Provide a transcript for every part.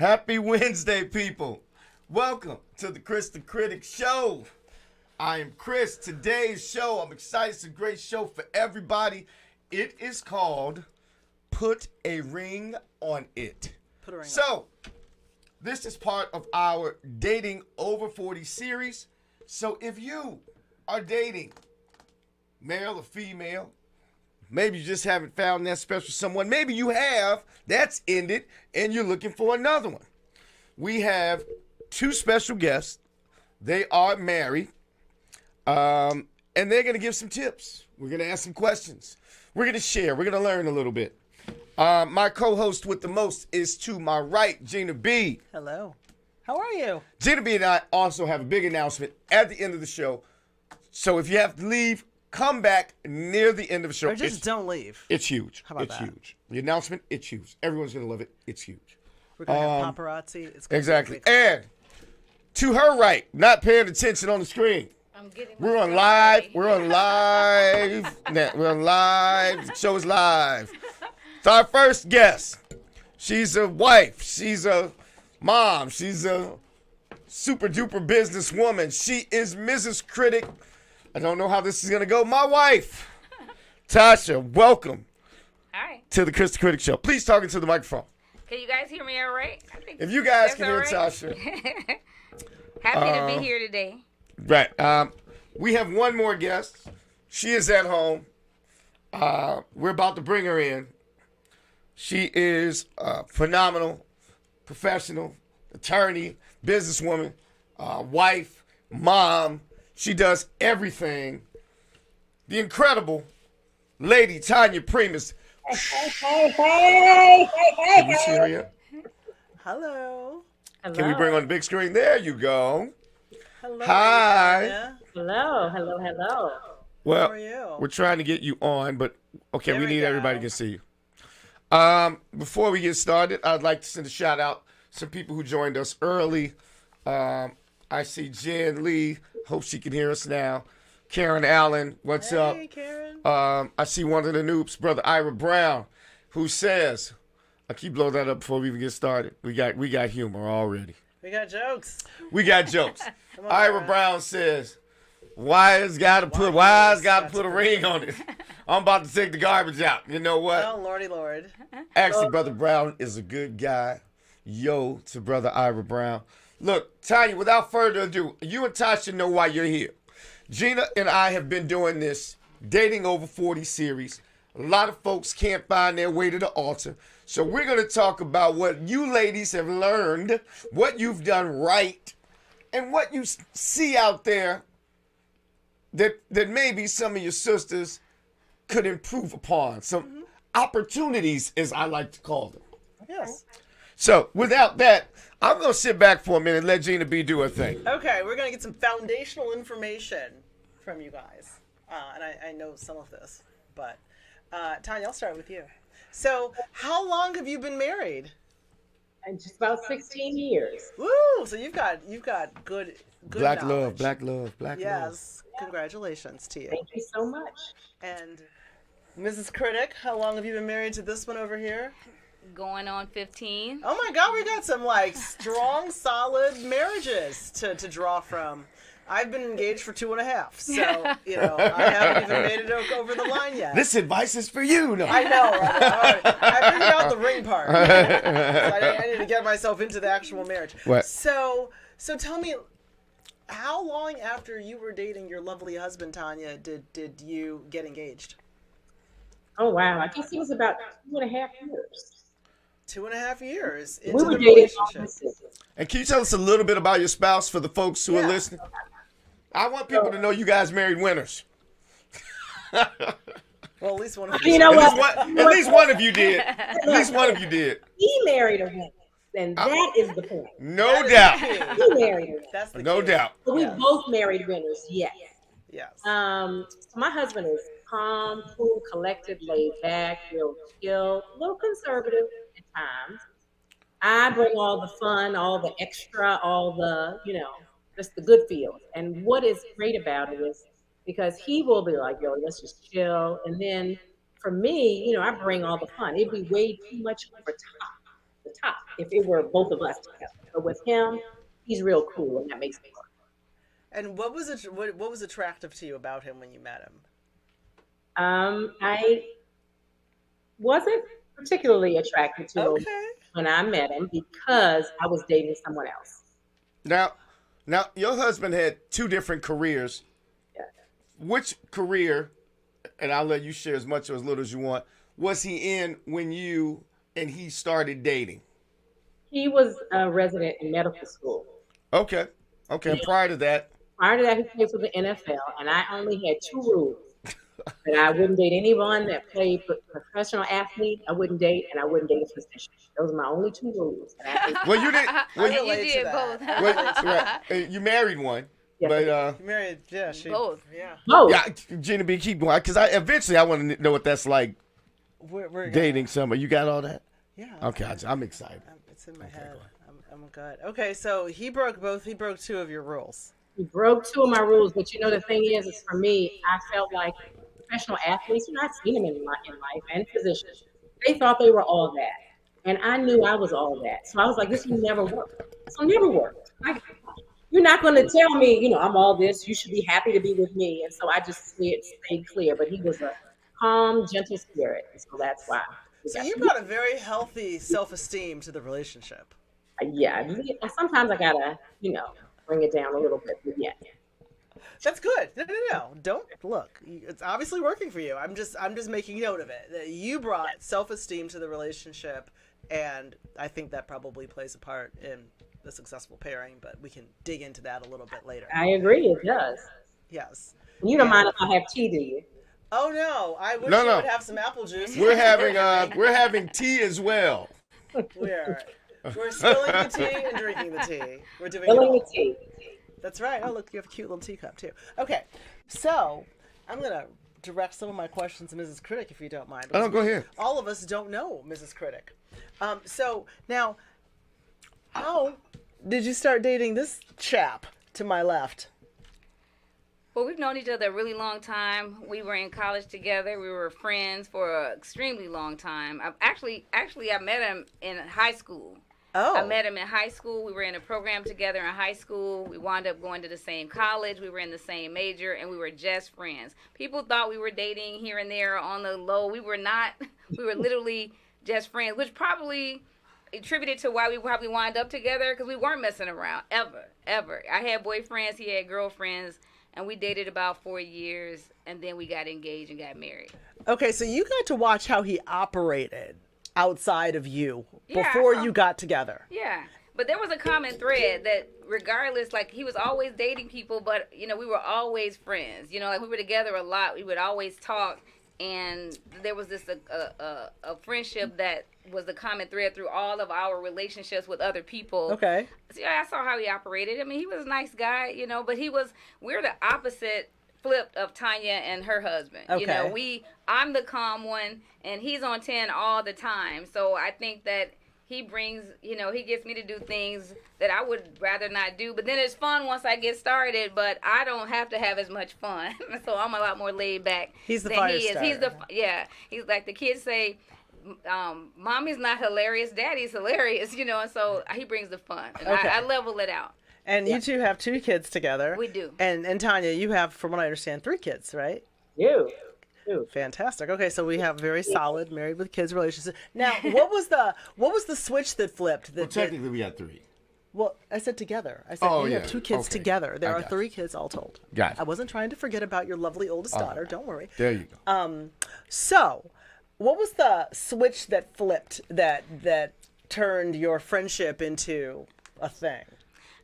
Happy Wednesday, people. Welcome to the Kris the Critic show. I am Kris. Today's show, I'm excited. It's a great show for everybody. It is called Put a Ring on It. Put a ring on. So, this is part of our Dating Over 40 series. So, if you are dating, male or female, maybe you just haven't found that special someone. Maybe you have. That's ended, and you're looking for another one. We have two special guests. They are married, and they're going to give some tips. We're going to ask some questions. We're going to share. We're going to learn a little bit. My co-host with the most is to my right, Gina B. Hello. How are you? Gina B and I also have a big announcement at the end of the show. So if you have to leave, come back near the end of the show. Or just don't leave. It's huge. How about it's that? Huge. The announcement, it's huge. Everyone's going to love it. It's huge. We're going to have paparazzi. It's gonna Exactly. Be And to her right, not paying attention on the screen. I'm getting We're on myself live. ready. We're on live. We're on live. The show is live. So our first guest, she's a wife. She's a mom. She's a super duper businesswoman. She is Mrs. Critic. I don't know how this is going to go. My wife, Tasha, welcome Hi. to the Kris the Critic show. Please talk into the microphone. Can you guys hear me all right? I think If you guys that's can hear all right. Tasha. Happy to be here today. Right. We have one more guest. She is at home. We're about to bring her in. She is a phenomenal, professional, attorney, businesswoman, wife, mom. She does everything. The incredible Lady Tanya Primus. Can you see her yet? Hello. Hello. Can we bring on the big screen? There you go. Hello. Hi. Tanya. Hello. Well, How are you? we're trying to get you on, but okay, There we we need go. everybody to see you. Before we get started, I'd like to send a shout out to some people who joined us early. I see Jen Lee. Hope she can hear us now. Karen Allen, what's up? Hey, Karen. I see one of the noobs, Brother Ira Brown, who says, I keep blowing that up before we even get started. We got humor already. We got jokes. We got jokes. Come on, Ira Ira. Brown says, why has got to put a ring on it? I'm about to take the garbage out. You know what? Oh, Lordy Lord. Actually, Brother Brown is a good guy. Yo to Brother Ira Brown. Look, Tanya, without further ado, you and Tasha know why you're here. Gina and I have been doing this Dating Over 40 series. A lot of folks can't find their way to the altar. So we're going to talk about what you ladies have learned, what you've done right, and what you see out there that maybe some of your sisters could improve upon. Some opportunities, as I like to call them. Yes. So without that, I'm going to sit back for a minute and let Gina B do her thing. Okay, we're going to get some foundational information from you guys. And I know some of this, but Tanya, I'll start with you. So, how long have you been married? And just about 16 years. Woo! So you've got good Black knowledge. love, black love, black love. Yes. Congratulations to you. Thank you so much. And Mrs. Critic, how long have you been married to this one over here? Going on 15. Oh my God, we got some like strong, solid marriages to draw from. I've been engaged for 2.5, so you know I haven't even made it over the line yet. This advice is for you. No. I know, right? All right. I figured out the ring part. So I need to get myself into the actual marriage. What? So tell me, how long after you were dating your lovely husband, Tanya, did you get engaged? Oh, wow. I guess it was about 2.5 years. 2.5 years We into were the dating relationship. And can you tell us a little bit about your spouse for the folks who are Yeah. listening? I want people to know you guys married winners. Well, at least one of You know what? At least one of you did. At least one of you did. He married a woman, and that is the point. No doubt. He married a woman. That's the No key. doubt. But we Yes. both married winners, yes. Yes. So my husband is calm, cool, collected, laid back, real chill, a little conservative at times. I bring all the fun, all the extra, all the, just the good feels. And what is great about it is because he will be like, yo, let's just chill. And then for me, I bring all the fun. It'd be way too much over top. the top if it were both of us together. But with him, he's real cool, and that makes it work. And what was attractive to you about him when you met him? I wasn't particularly attracted to him when I met him because I was dating someone else. Now, your husband had 2 different careers. Yeah. Which career, and I'll let you share as much or as little as you want, was he in when you and he started dating? He was a resident in medical school. Okay. Okay. Prior to that, he played for the NFL, and I only had 2 rules. That I wouldn't date anyone that played professional athlete. I wouldn't date, and I wouldn't date a physician. Those are my only 2 rules. Well, you didn't. Well, you did both. Right. You married one, Yes, but You married, Both. Yeah. both. yeah, Gina B, keep going because eventually I want to know what that's like We're dating somebody. You got all that? Yeah. Okay, I'm excited. It's in my head. I'm good. Okay, so he broke 2 of your rules. He broke 2 of my rules, but the thing is for me, I felt like professional athletes, I've seen them in life and physicians. They thought they were all that. And I knew I was all that. So I was like, this will never work. This will never work. You're not going to tell me, I'm all this. You should be happy to be with me. And so I just stayed clear. But he was a calm, gentle spirit. So that's why. So you brought a very healthy self-esteem to the relationship. Yeah. Sometimes I got to, bring it down a little bit. But yeah. That's good. No. Don't look. It's obviously working for you. I'm just making note of it. That you brought self-esteem to the relationship, and I think that probably plays a part in the successful pairing. But we can dig into that a little bit later. I agree. It does. Yes. You don't mind if I have tea, do you? Oh no! I wish you would have some apple juice. We're having tea as well. We're spilling the tea and drinking the tea. We're doing Spilling it all. the tea. That's right. Oh, look, you have a cute little teacup, too. Okay, so I'm going to direct some of my questions to Mrs. Critic, if you don't mind. Oh, go ahead. All of us don't know Mrs. Critic. So, now, how did you start dating this chap to my left? Well, we've known each other a really long time. We were in college together. We were friends for an extremely long time. I met him in high school. Oh. I met him in high school. We were in a program together in high school. We wound up going to the same college. We were in the same major, and we were just friends. People thought we were dating here and there on the low. We were not. We were literally just friends, which probably attributed to why we probably wound up together, because we weren't messing around, ever. I had boyfriends, he had girlfriends, and we dated about 4 years, and then we got engaged and got married. Okay, so you got to watch how he operated outside of you Yeah, before you got together. Yeah. But there was a common thread that regardless, like, he was always dating people, but, we were always friends. Like, we were together a lot. We would always talk, and there was this a friendship that was the common thread through all of our relationships with other people. Okay. So, yeah, I saw how he operated. I mean, he was a nice guy, but we're the opposite flipped of Tanya and her husband. Okay. I'm the calm one, and he's on 10 all the time. So I think that he brings, he gets me to do things that I would rather not do. But then it's fun once I get started, but I don't have to have as much fun. So I'm a lot more laid back. He's the than fire he is. starter. He's like the kids say, mommy's not hilarious, daddy's hilarious, and so he brings the fun. And Okay. I level it out. And you two have 2 kids together. We do. And Tanya, you have, from what I understand, 3 kids, right? You. Fantastic. Okay, so we have very solid married with kids relationship. Now, what was the switch that flipped? Well, technically, we had 3. Well, I said together. I said you have 2 kids Okay. together. There I are got 3 kids all told. Got it. I wasn't trying to forget about your lovely oldest daughter. Don't worry. There you go. So, what was the switch that flipped that turned your friendship into a thing?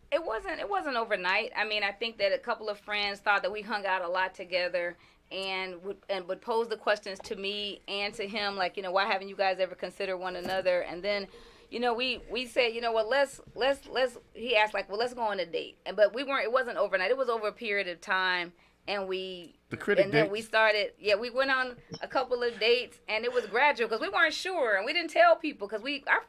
It wasn't overnight. I mean, I think that a couple of friends thought that we hung out a lot together and would pose the questions to me and to him, like, why haven't you guys ever considered one another? And then, we said, well, let's he asked, like, well, let's go on a date. But it wasn't overnight. It was over a period of time. And then we started, we went on a couple of dates, and it was gradual because we weren't sure, and we didn't tell people because our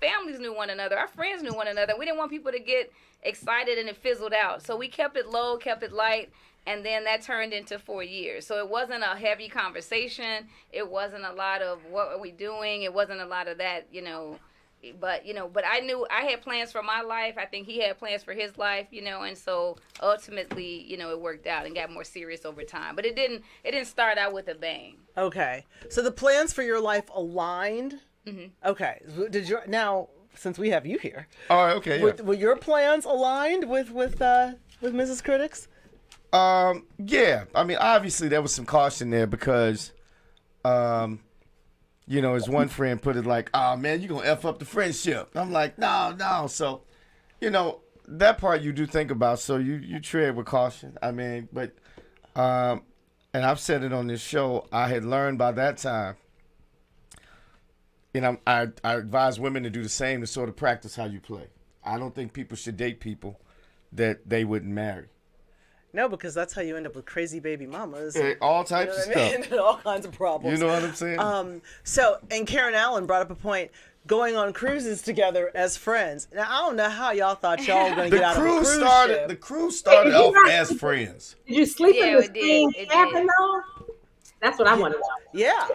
families knew one another, our friends knew one another. We didn't want people to get excited and it fizzled out. So we kept it low, kept it light, and then that turned into 4 years. So it wasn't a heavy conversation. It wasn't a lot of what are we doing. It wasn't a lot of that, but but I knew I had plans for my life. I think he had plans for his life, and so ultimately, it worked out and got more serious over time. But it didn't start out with a bang. Okay, so the plans for your life aligned. Mm-hmm. Okay, now since we have you here? All right, okay. Yeah. Were your plans aligned with Mrs. Critics? Yeah. I mean, obviously there was some caution there because, as one friend put it like, "Oh man, you gonna F up the friendship." I'm like, no. So, that part you do think about. So you tread with caution. I mean, but, and I've said it on this show. I had learned by that time. I advise women to do the same, to sort of practice how you play. I don't think people should date people that they wouldn't marry. No, because that's how you end up with crazy baby mamas. All types of stuff. And all kinds of problems. You know what I'm saying? And Karen Allen brought up a point, going on cruises together as friends. Now, I don't know how y'all thought y'all were going to get out of a cruise ship. The cruise started off as friends. Did you sleep in the same cabin, though? That's what I want to know. Yeah.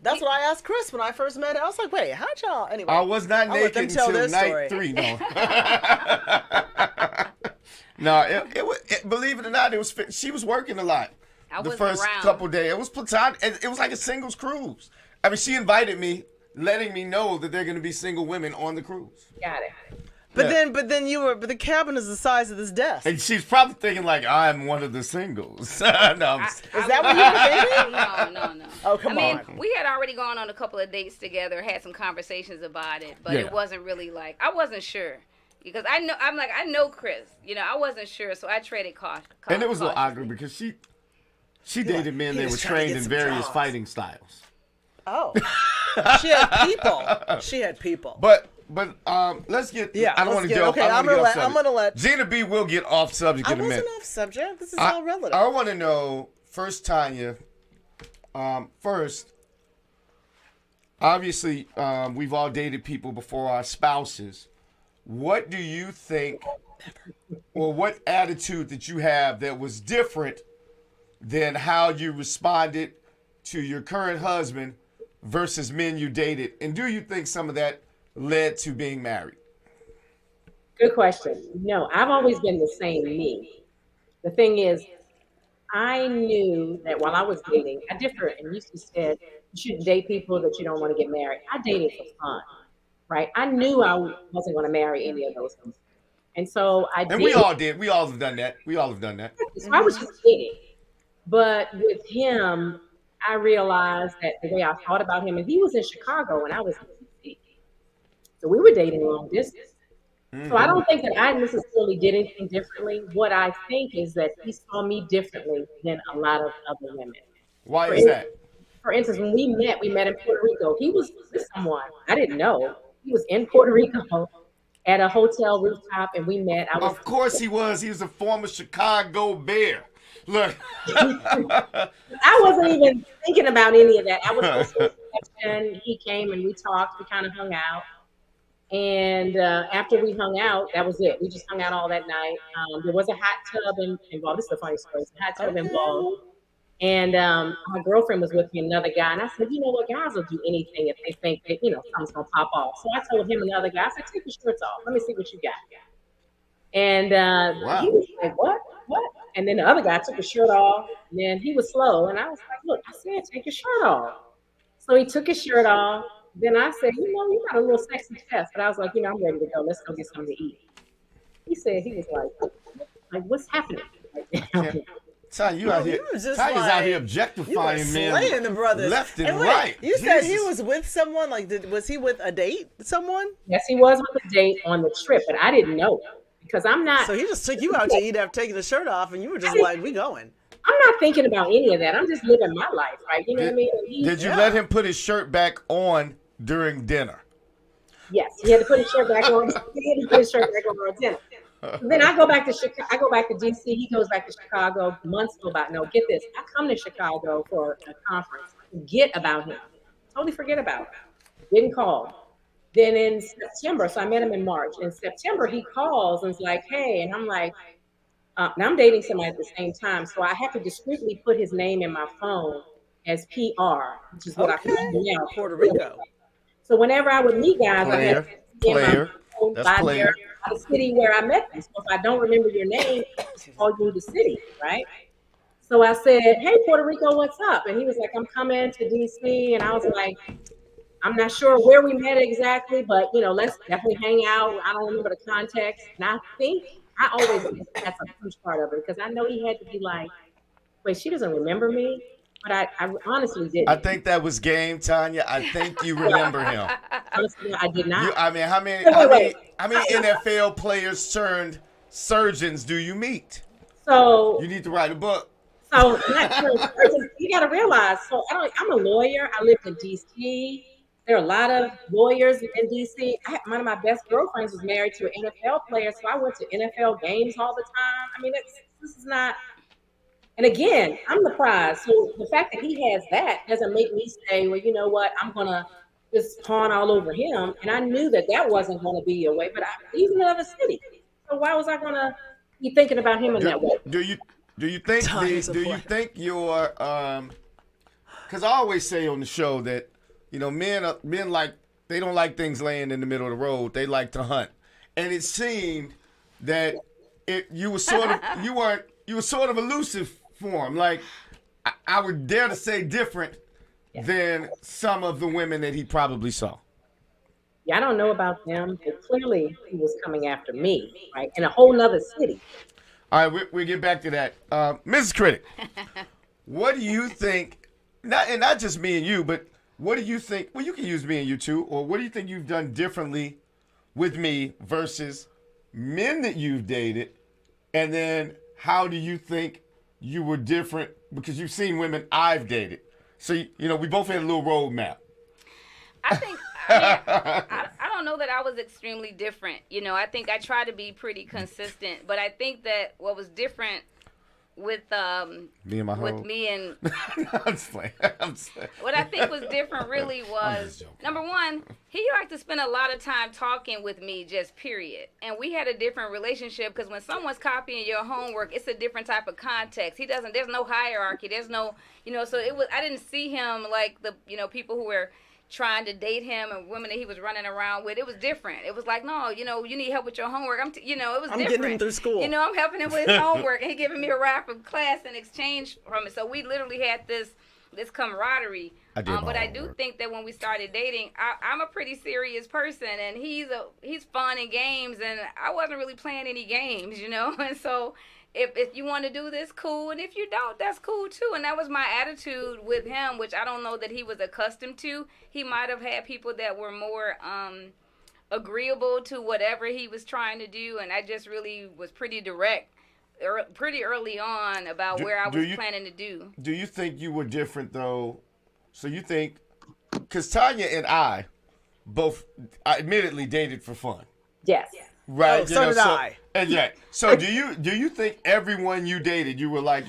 That's what I asked Kris when I first met him. I was like, wait, how'd y'all... Anyway. I was not naked until night 3, no. No, it believe it or not, she was working a lot. The first couple days. It was platonic. It was like a singles cruise. I mean, she invited me, letting me know that there are going to be single women on the cruise. Got it. But then but the cabin is the size of this desk. And she's probably thinking like, I'm one of the singles. No, is that what you were thinking? No. Oh, come on. We had already gone on a couple of dates together, had some conversations about it, but it wasn't really like, I wasn't sure. Because I know Kris. I wasn't sure, so I traded caution. And it was a little awkward because she dated men that were trained in various fighting styles. Oh. She had people. But let's get. Yeah, I don't want to get off. Okay, I'm gonna let. Gina B will get off subject in a minute. I wasn't off subject. This is all relative. I want to know first, Tanya. First, obviously, we've all dated people before our spouses. What do you think, or what attitude that you have that was different than how you responded to your current husband versus men you dated? And do you think some of that led to being married? Good question. No, I've always been the same me. The thing is, I knew that while I was dating, I differ, and you said you shouldn't date people that you don't want to get married. I dated for fun, right? I knew I wasn't going to marry any of those people. And so I did. And we all did. We all have done that. So I was just kidding. But with him, I realized that the way I thought about him, and he was in Chicago and I was in DC. So we were dating long distance. Mm-hmm. So I don't think that I necessarily did anything differently. What I think is that he saw me differently than a lot of other women. Why is that? For instance, when we met in Puerto Rico. He was with someone I didn't know. He was in Puerto Rico at a hotel rooftop, and we met. Of course he was. He was a former Chicago Bear. Look. I wasn't even thinking about any of that. I was and he came and we talked. We kind of hung out. And after we hung out, that was it. We just hung out all that night. There was a hot tub involved. This is a funny story. A hot tub involved. And my girlfriend was with me, another guy. And I said, you know what? Guys will do anything if they think that, something's going to pop off. So I told him and the other guy, I said, take your shirts off. Let me see what you got. And he was like, what? And then the other guy took his shirt off. And then he was slow. And I was like, look, I said, take your shirt off. So he took his shirt off. Then I said, you got a little sexy chest. But I was like, I'm ready to go. Let's go get something to eat. He was like, what's happening? Tanya, you out here. Tanya's out here objectifying men the brothers. Left and right. You said he was with someone. Was he with a date? Someone? Yes, he was with a date on the trip, but I didn't know because I'm not. So he just took you out to eat after taking the shirt off, and you were just like, "We going." I'm not thinking about any of that. I'm just living my life, right? You know what I mean? Did you let him put his shirt back on during dinner? Yes, he had to put his shirt back on. At dinner. Then I go back to Chicago. I go back to DC. He goes back to Chicago. Months go by. No, get this. I come to Chicago for a conference. Forget about him. Totally forget about him. Didn't call. Then in September, so I met him in March. In September, he calls and is like, "Hey," and I'm like, now I'm dating somebody at the same time, so I have to discreetly put his name in my phone as PR, which is what I call him now. Puerto Rico. So whenever I would meet guys, I had to me and my player. phone That's by player. the city where I met them. So if I don't remember your name, I just call you the city, right? So I said, hey, Puerto Rico, what's up? And he was like, I'm coming to DC. And I was like, I'm not sure where we met exactly, but let's definitely hang out. I don't remember the context. And I think I always think that's a huge part of it because I know he had to be like, wait, she doesn't remember me. But I honestly I didn't. think that was game, Tanya. I think you remember him. Honestly, I did not. I mean, Wait. how many NFL players turned surgeons do you meet? So You need to write a book. So you got to realize. So I'm a lawyer. I lived in DC. There are a lot of lawyers in DC. One of my best girlfriends was married to an NFL player, so I went to NFL games all the time. I mean, this is not. And again, I'm the prize. So the fact that he has that doesn't make me say, well, you know what? I'm gonna just pawn all over him. And I knew that wasn't going to be a way. But he's in another city, so why was I gonna be thinking about him in that way? Do you think your because I always say on the show that men like they don't like things laying in the middle of the road. They like to hunt, and it seemed that you were sort of elusive for him. Like I would dare to say different than some of the women that he probably saw. Yeah, I don't know about them, but clearly he was coming after me, right? In a whole nother city. All right, we'll get back to that. Mrs. Critic, what do you think, not just me and you, but what do you think, well, you can use me and you too, or what do you think you've done differently with me versus men that you've dated, and then how do you think you were different, because you've seen women I've dated. So, we both had a little roadmap. I think, I don't know that I was extremely different. I think I try to be pretty consistent, but I think that what was different with me and I'm just playing. What I think was different really was, number one, he liked to spend a lot of time talking with me, just period. And we had a different relationship because when someone's copying your homework, it's a different type of context. There's no hierarchy. There's no, so I didn't see him like the, people who were trying to date him and women that he was running around with. It was different. It was like, no, you need help with your homework. it was different. Getting him through school. I'm helping him with his homework, and he giving me a rap of class in exchange from it. So we literally had this camaraderie. But I do think that when we started dating, I'm a pretty serious person, and he's fun and games, and I wasn't really playing any games, And so if you want to do this, cool, and if you don't, that's cool too. And that was my attitude with him, which I don't know that he was accustomed to. He might have had people that were more agreeable to whatever he was trying to do, and I just really was pretty direct pretty early on about where I was planning to do. Do you think you were different though? So you think, because Tanya and I both admittedly dated for fun. Yes. Right. Oh, so did I. And so do you think everyone you dated, you were like,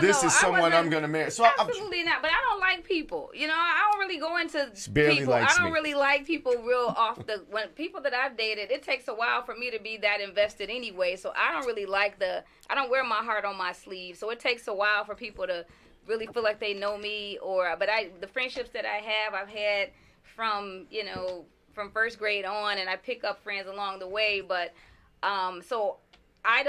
this is someone I'm gonna marry? So absolutely not. But I don't like people. I don't really go into people. I don't really like people real off the. When people that I've dated, it takes a while for me to be that invested anyway. So I don't really like I don't wear my heart on my sleeve. So it takes a while for people to really feel like they know me. But the friendships that I've had from from first grade on, and I pick up friends along the way, but so I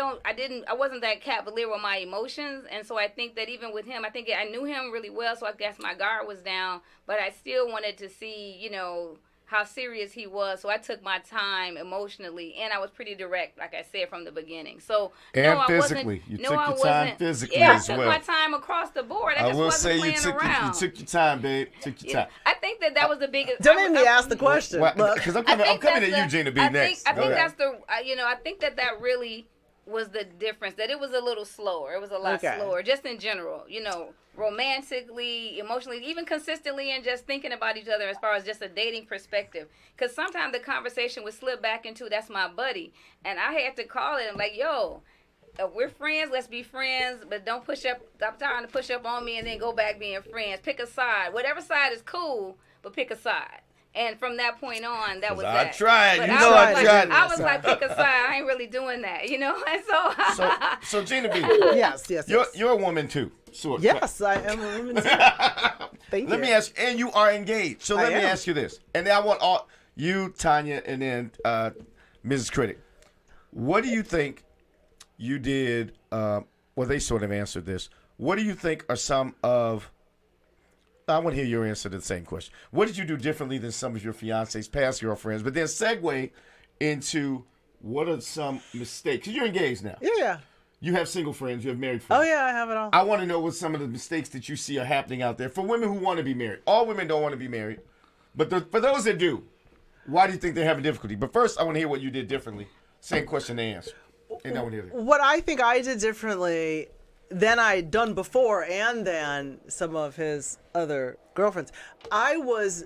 wasn't that cavalier with my emotions, and so I think that even with him, I knew him really well, so I guess my guard was down, but I still wanted to see, how serious he was, so I took my time emotionally, and I was pretty direct, like I said, from the beginning. So physically, you took your time physically as well. I took my time across the board. I just wasn't playing around. You took your time, babe. Took your time. I think that was the biggest. Don't make me ask the question. Because I'm coming at you, Gina B, next. I think that's the. I think that really was the difference. That it was a little slower. It was a lot slower, just in general. Romantically, emotionally, even consistently, and just thinking about each other as far as just a dating perspective. Because sometimes the conversation would slip back into, that's my buddy. And I had to call it and like, yo, we're friends, let's be friends, but don't stop trying to push up on me and then go back being friends. Pick a side. Whatever side is cool, but pick a side. And from that point on, that was that. I tried. But I tried. I was like, pick a side. I ain't really doing that, And so Gina B. Yes. You're a woman too. Sort. Yes, I am a woman too. Let me ask, and you are engaged. So let me ask you this, and then I want you, Tanya, and then Mrs. Critic. What do you think you did? Well, they sort of answered this. What do you think are some of? I want to hear your answer to the same question. What did you do differently than some of your fiance's past girlfriends? But then segue into what are some mistakes? Because you're engaged now. Yeah. You have single friends. You have married friends. Oh, yeah, I have it all. I want to know what some of the mistakes that you see are happening out there for women who want to be married. All women don't want to be married. But for those that do, why do you think they're having difficulty? But first, I want to hear what you did differently. Same question they answered. And I want to hear that. What I think I did differently than I'd done before and than some of his other girlfriends, I was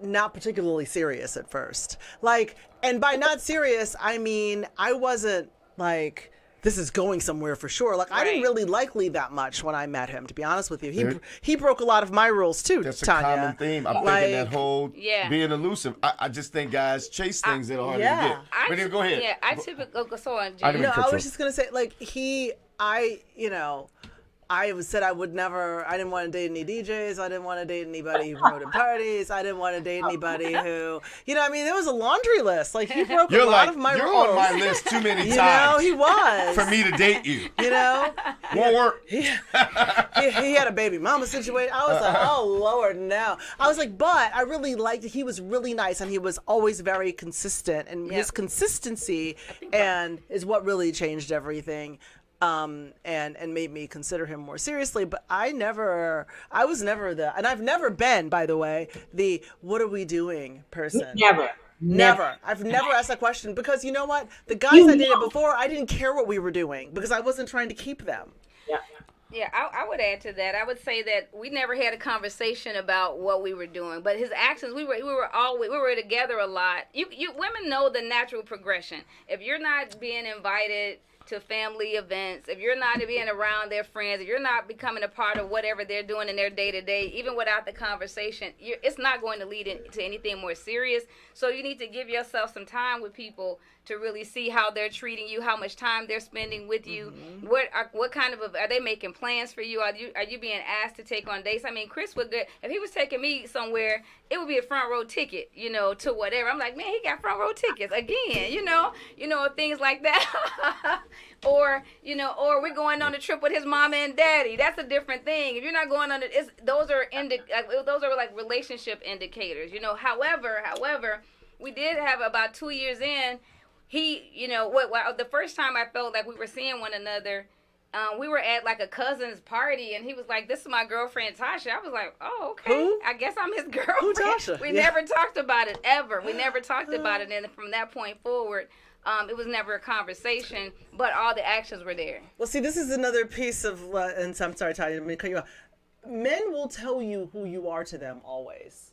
not particularly serious at first. Like, and by not serious, I mean, I wasn't like, this is going somewhere for sure. Like, I didn't really like Lee that much when I met him, to be honest with you. He broke a lot of my rules too, That's Tanya. a common theme. I'm thinking that whole being elusive. I just think guys chase things that are hard to get. But then go ahead. Yeah, I typically go so on. No, I was just going to say, like, I said I didn't want to date any DJs. I didn't want to date anybody who promoted parties. I didn't want to date anybody who, there was a laundry list. Like, he broke a lot of my rules. You're on my list too many times. You know, he was. For me to date you. You know? Won't work. He had a baby mama situation. I was like, oh, Lord, no. I was like, but I really liked it. He was really nice, and he was always very consistent. And his consistency is what really changed everything. And made me consider him more seriously. But I was never and I've never been, by the way, the what are we doing person. Never. I've never asked that question because you know what? The guys I dated before, I didn't care what we were doing because I wasn't trying to keep them. Yeah. Yeah, I would add to that. I would say that we never had a conversation about what we were doing, but his actions, we were together a lot. You women know the natural progression. If you're not being invited to family events, if you're not being around their friends, if you're not becoming a part of whatever they're doing in their day-to-day, even without the conversation, it's not going to lead to anything more serious. So you need to give yourself some time with people to really see how they're treating you, how much time they're spending with you, what kind of are they making plans for you? Are you being asked to take on dates? I mean, Kris would good if he was taking me somewhere, it would be a front row ticket, to whatever. I'm like, man, he got front row tickets again, things like that. Or we're going on a trip with his mama and daddy. That's a different thing. If you're not going on it, those are like relationship indicators, However, we did have about 2 years in. The first time I felt like we were seeing one another, we were at like a cousin's party, and he was like, "This is my girlfriend Tasha." I was like, "Oh, okay. Who? I guess I'm his girlfriend." Who, Tasha? We never talked about it ever. We never talked about it, and from that point forward, it was never a conversation. But all the actions were there. Well, see, this is another piece of, and I'm sorry, Tanya, I'm going to cut you off. Men will tell you who you are to them always.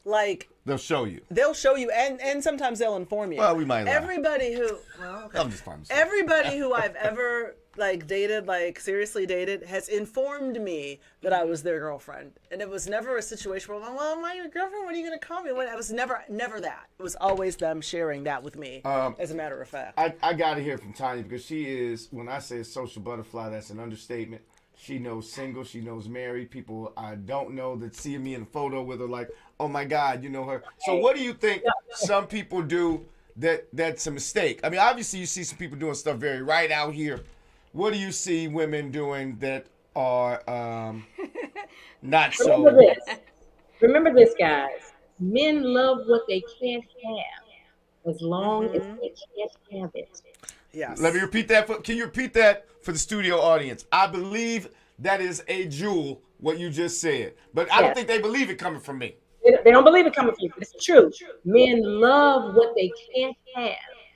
Like, they'll show you, and sometimes they'll inform you. Well, we might lie. Everybody who, I'm just fine. Everybody who I've ever dated, seriously dated, has informed me that I was their girlfriend, and it was never a situation where, well, am I your girlfriend? What are you gonna call me? It was never that. It was always them sharing that with me. As a matter of fact, I gotta hear from Tanya because she is. When I say a social butterfly, that's an understatement. She knows single. She knows married. People I don't know that see me in a photo with her like, oh my God, you know her. So what do you think some people do that's a mistake? I mean, obviously you see some people doing stuff very right out here. What do you see women doing that are not so? Remember this, guys. Men love what they can't have as long as they can't have it. Yes. Let me repeat that. Can you repeat that for the studio audience? I believe that is a jewel, what you just said. But I don't think they believe it coming from me. They don't believe it coming from you. It's true. Men love what they can't have.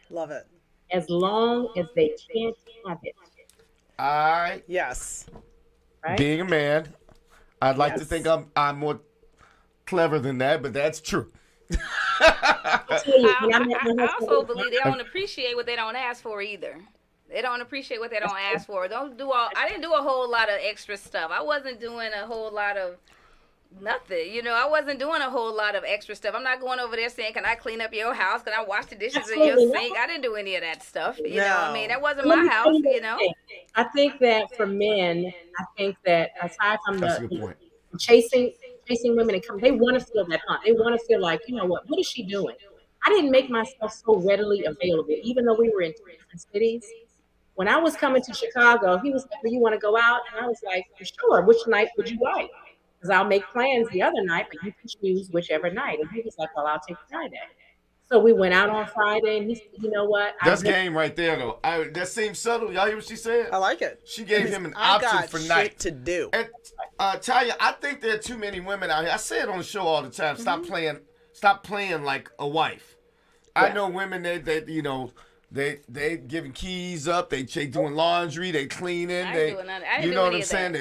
Love it. As long as they can't have it. Yes. Right? Being a man, I'd like to think I'm more clever than that, but that's true. I also believe they don't appreciate what they don't ask for either. They don't appreciate what they don't ask for. I didn't do a whole lot of extra stuff. I wasn't doing a whole lot of nothing. I wasn't doing a whole lot of extra stuff. I'm not going over there saying, can I clean up your house? Can I wash the dishes in your sink? I didn't do any of that stuff. You know what I mean? That wasn't my house, I think that for men, aside from That's a good point. chasing women and they want to feel that hunt. They want to feel like, what is she doing? I didn't make myself so readily available, even though we were in two different cities. When I was coming to Chicago, he was like, "Do you want to go out?" And I was like, "Sure. Which night would you like? Because I'll make plans the other night, but you can choose whichever night." And he was like, "Well, I'll take Friday." So we went out on Friday, and he said, "You know what? That's game right there, though. That seems subtle. Y'all hear what she said? I like it. She gave him an I option got for shit night. to do. And Talia, I think there are too many women out here. I say it on the show all the time. Stop playing like a wife. Yeah. I know women they giving keys up. They doing laundry. They cleaning. I They ain't doing none- I didn't you do know what any I'm of saying?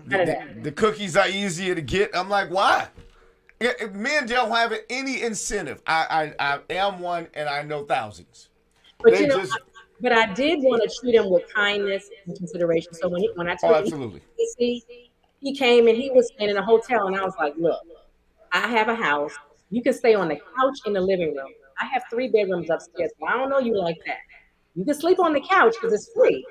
that. The cookies are easier to get. I'm like, why? Men don't have any incentive. I am one, and I know thousands. But They but I did want to treat him with kindness and consideration. So when I told him absolutely. he came and he was staying in a hotel, and I was like, "Look, I have a house. You can stay on the couch in the living room. I have 3 bedrooms upstairs. But I don't know you like that. You can sleep on the couch because it's free,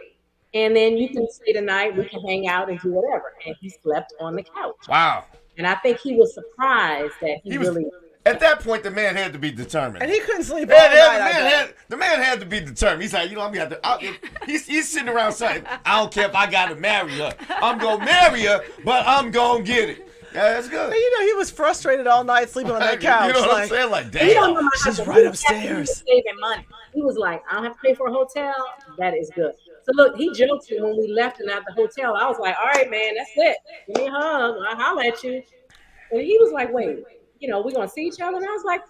and then you can stay the night. We can hang out and do whatever." And he slept on the couch. Wow. And I think he was surprised that he was really. At that point, the man had to be determined. And he couldn't sleep all night. The man had to be determined. He's like, I'm gonna have to. He's sitting around saying, I don't care if I gotta marry her. I'm gonna marry her, but I'm gonna get it. Yeah, that's good. And he was frustrated all night sleeping on that couch. You know what I'm saying? Like, damn. You don't know my She's husband. right He was upstairs. Saving money. He was like, "I don't have to pay for a hotel. That is good." So look, he joked me when we left and at the hotel. I was like, "All right, man, that's it. Give me a hug. I'll holler at you." And he was like, "Wait, we're gonna see each other?" And I was like,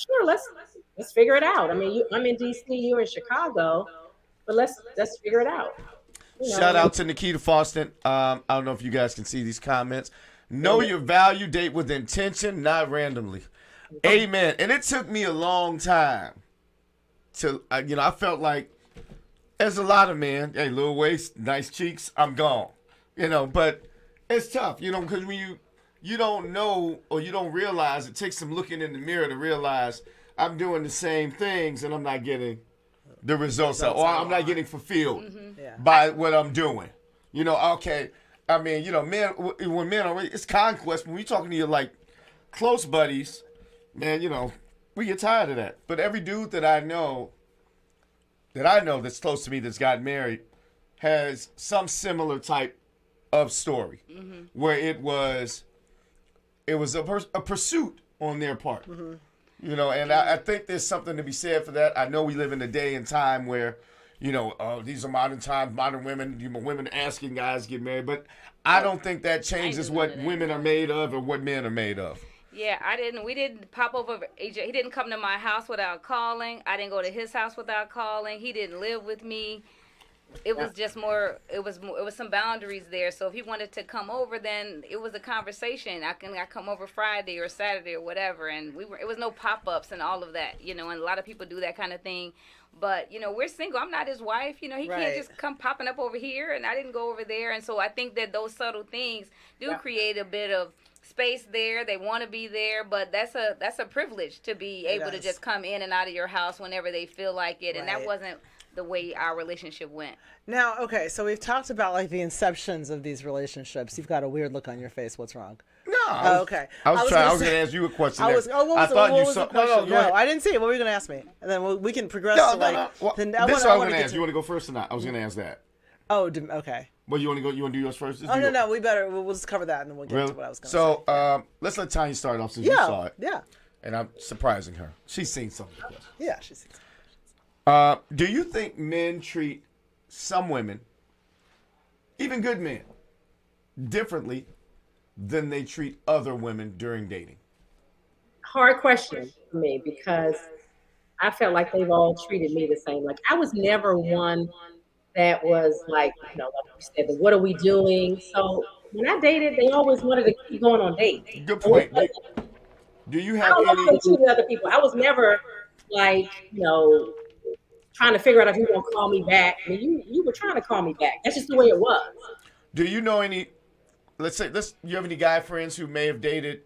"Sure. Let's figure it out. I mean, I'm in DC, you're in Chicago, but let's figure it out." Shout out to Nikita Foston. I don't know if you guys can see these comments. Know your value, date with intention, not randomly. Amen. And it took me a long time to, I felt like, there's a lot of men, hey, little waist, nice cheeks, I'm gone. But it's tough, because when you don't know or you don't realize, it takes some looking in the mirror to realize I'm doing the same things and I'm not getting the results or I'm not getting fulfilled by what I'm doing. Okay. I mean, men, when men are, it's conquest. When we talking to your, like, close buddies, man, we get tired of that. But every dude that I know that's close to me that's gotten married has some similar type of story where it was a pursuit on their part. And I think there's something to be said for that. I know we live in a day and time where, these are modern times, modern women, women asking guys to get married. But I don't think that changes what women are made of or what men are made of. Yeah, we didn't pop over AJ. He didn't come to my house without calling. I didn't go to his house without calling. He didn't live with me. It was just more, it was some boundaries there. So if he wanted to come over, then it was a conversation. I come over Friday or Saturday or whatever. And it was no pop-ups and all of that, and a lot of people do that kind of thing. But, we're single. I'm not his wife. He can't just come popping up over here, and I didn't go over there. And so I think that those subtle things do create a bit of space there. They want to be there, but that's a privilege to be able to just come in and out of your house whenever they feel like it. And that wasn't the way our relationship went. Now, okay, so we've talked about like the inceptions of these relationships. You've got a weird look on your face. What's wrong? No. Okay. I was going to ask you a question. What was the question? No, I didn't see it. What were you going to ask me? And then we can progress to like. Well, this is what I was going to ask. You want to go first or not? I was going to ask that. Oh, okay. Well, you want to go? You want to do yours first? No. We'll just cover that and then we'll get to what I was going to say. So let's let Tanya start off since you saw it. Yeah. And I'm surprising her. She's seen some of the questions. Yeah, she's seen some. Do you think men treat some women, even good men, differently than they treat other women during dating? Hard question for me because I felt like they've all treated me the same. Like I was never one that was like, like you said, what are we doing? So when I dated, they always wanted to keep going on dates. Good point. Do you have any? I don't know treating other people. I was never like, trying to figure out if you were going to call me back. I mean, you were trying to call me back. That's just the way it was. Do you know any, you have any guy friends who may have dated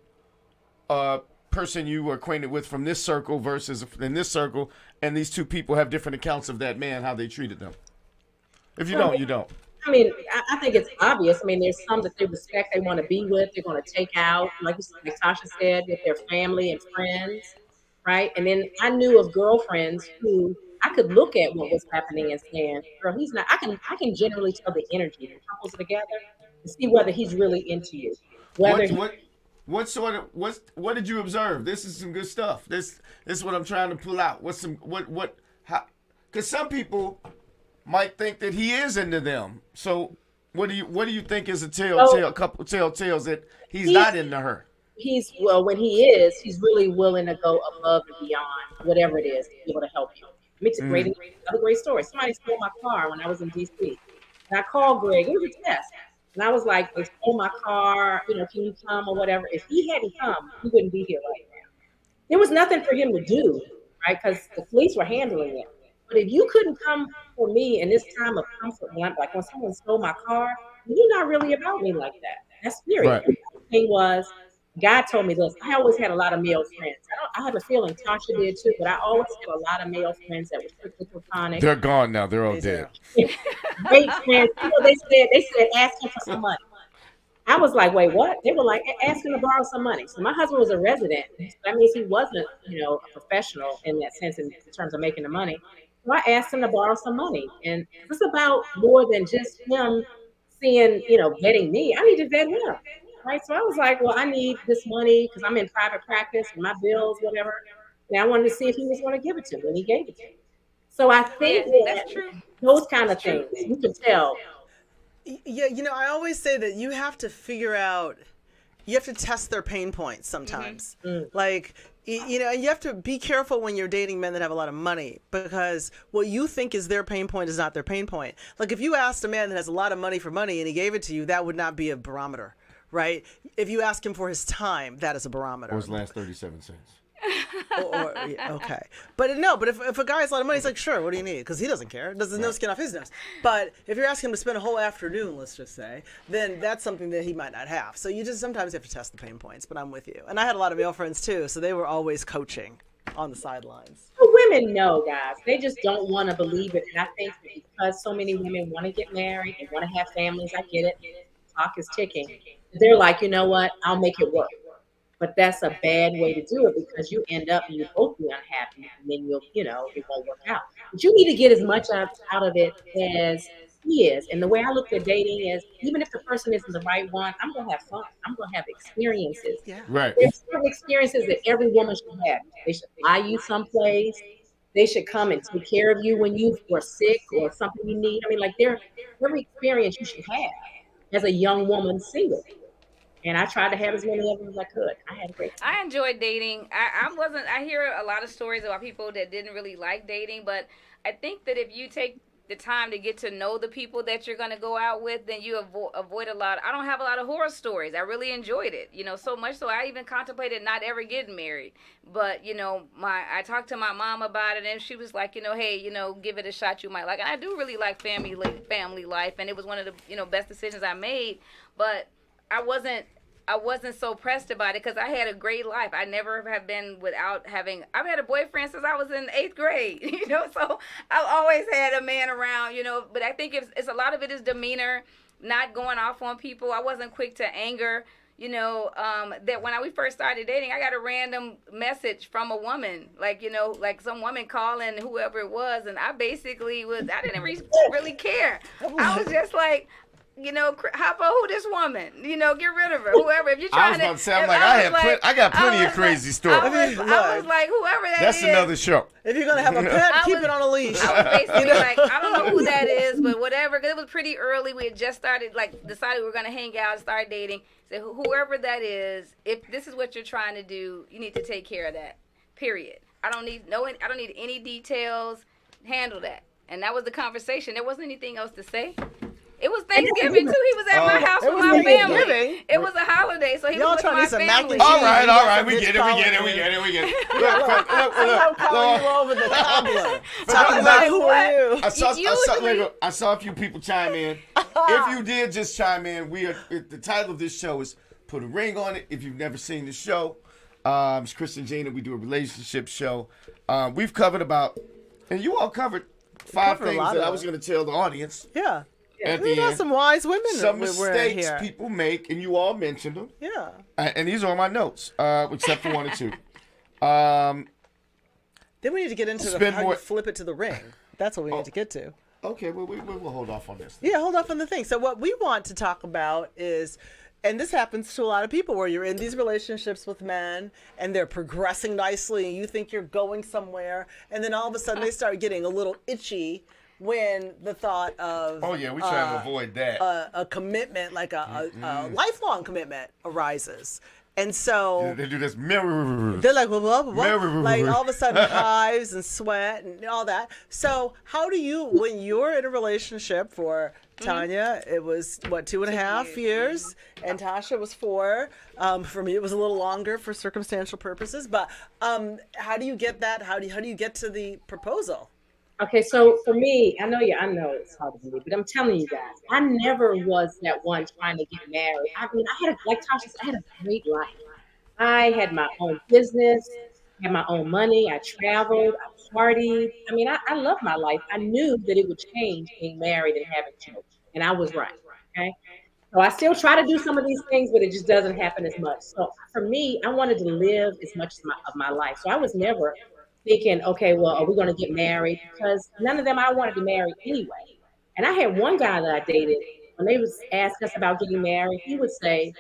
a person you were acquainted with from this circle versus in this circle, and these two people have different accounts of that man, how they treated them? If you don't, you don't. I mean, I think it's obvious. I mean, there's some that they respect, they want to be with, they're going to take out, like Tasha said, with their family and friends. right? And then I knew of girlfriends who I could look at what was happening and saying, girl, he's not. I can generally tell the energy when couples are together to see whether he's really into you. Whether What what what sort of what did you observe? This is some good stuff. This is what I'm trying to pull out. What's some what how? Because some people might think that he is into them. So what do you think is a couple telltales that he's not into her? When he is, he's really willing to go above and beyond whatever it is to be able to help you. Makes a another great story. Somebody stole my car when I was in DC. And I called Greg. It was a test. And I was like, they stole my car, can you come or whatever. If he hadn't come, he wouldn't be here right now. There was nothing for him to do, right? Because the police were handling it. But if you couldn't come for me in this time of comfort, like when someone stole my car, you're not really about me like that. That's serious. Right. The thing was, God told me this. I always had a lot of male friends. I have a feeling Tasha did too, but I always had a lot of male friends that were strictly platonic. They're gone now. They're all dead. Great friends. They said, ask him for some money. I was like, wait, what? They were like, ask him to borrow some money. So my husband was a resident. So that means he wasn't, a professional in that sense in terms of making the money. So I asked him to borrow some money. And it's about more than just him seeing, vetting me. I need to vet him. Right. So I was like, well, I need this money because I'm in private practice and my bills, whatever. And I wanted to see if he was going to give it to me. And he gave it to me. So I think that's true. Those kind of things, you can tell. Yeah, I always say that you have to figure out, you have to test their pain points sometimes. Like, you have to be careful when you're dating men that have a lot of money, because what you think is their pain point is not their pain point. Like, if you asked a man that has a lot of money for money and he gave it to you, that would not be a barometer. Right? If you ask him for his time, that is a barometer. Or his last 37 cents. Okay. But if a guy has a lot of money, he's like, sure, what do you need? Because he doesn't care. There's no skin off his nose. But if you're asking him to spend a whole afternoon, let's just say, then that's something that he might not have. So you just sometimes have to test the pain points, but I'm with you. And I had a lot of male friends too, so they were always coaching on the sidelines. Women know, guys. They just don't want to believe it. And I think because so many women want to get married, they want to have families, I get it. Clock is ticking. They're like, you know what? I'll make it work. But that's a bad way to do it, because you end up and you both be unhappy, and then it won't work out. But you need to get as much out of it as he is. And the way I look at dating is, even if the person isn't the right one, I'm gonna have fun. I'm gonna have experiences. Yeah. Right. There's certain experiences that every woman should have. They should fly you someplace. They should come and take care of you when you are sick or something you need. I mean, like every experience you should have as a young woman single. And I tried to have as many of them as I could. I had a great time. I enjoyed dating. I hear a lot of stories about people that didn't really like dating, but I think that if you take the time to get to know the people that you're going to go out with, then you avoid a lot. I don't have a lot of horror stories. I really enjoyed it, so much so I even contemplated not ever getting married. But, I talked to my mom about it, and she was like, hey, give it a shot, you might like it. And I do really like family life, and it was one of the, best decisions I made. But I wasn't so pressed about it because I had a great life. I never have been I've had a boyfriend since I was in 8th grade, so I've always had a man around, but I think it's a lot of it is demeanor, not going off on people. I wasn't quick to anger, that when we first started dating, I got a random message from a woman, like some woman calling whoever it was. And I basically I didn't really care. I was just like, hop on who this woman, get rid of her, whoever. If you're trying I was about to say, I got plenty of crazy stories. I was like, whoever that's another show. If you're going to have a pet, keep it on a leash. I was basically like, I don't know who that is, but whatever. Because it was pretty early. We had just started, decided we were going to hang out and start dating. So whoever that is, if this is what you're trying to do, you need to take care of that, period. I don't need any details. Handle that. And that was the conversation. There wasn't anything else to say. It was Thanksgiving too. He was at my house with my family. It was a holiday, so he was with my family. All right. We get it. Look, I'm calling you over the cobbler. Talking about who are you? I saw a few people chime in. If you did just chime in, the title of this show is Put a Ring on It. If you've never seen the show, it's Kris and Gina. We do a relationship show. We've covered and you all covered 5 things that I was going to tell the audience. Yeah. We got some wise women. Some mistakes people make, and you all mentioned them. Yeah. And these are on my notes, except for 1 and 2. Then we need to get into how you flip it to the ring. That's what we need to get to. Okay, well, we'll hold off on this. Yeah, hold off on the thing. So what we want to talk about is, and this happens to a lot of people, where you're in these relationships with men and they're progressing nicely and you think you're going somewhere, and then all of a sudden they start getting a little itchy when the thought of we try to avoid that. A commitment, like a lifelong commitment, arises. And so they do this. They're like, blah, blah, blah, blah. Like all of a sudden hives and sweat and all that. So how do you, when you're in a relationship for Tanya, it was what, 2.5 years, and Tasha was 4. For me, it was a little longer for circumstantial purposes. But how do you get that? How do you get to the proposal? Okay, so for me, I know it's hard to believe, but I'm telling you guys, I never was that one trying to get married. I mean, like Tasha said, I had a great life. I had my own business, had my own money. I traveled, I partied. I mean, I loved my life. I knew that it would change being married and having children, and I was right. Okay, so I still try to do some of these things, but it just doesn't happen as much. So for me, I wanted to live as much of my life. So I was never thinking, okay, well, are we going to get married? Because none of them I wanted to marry anyway. And I had one guy that I dated, when they was asked us about getting married, he would say,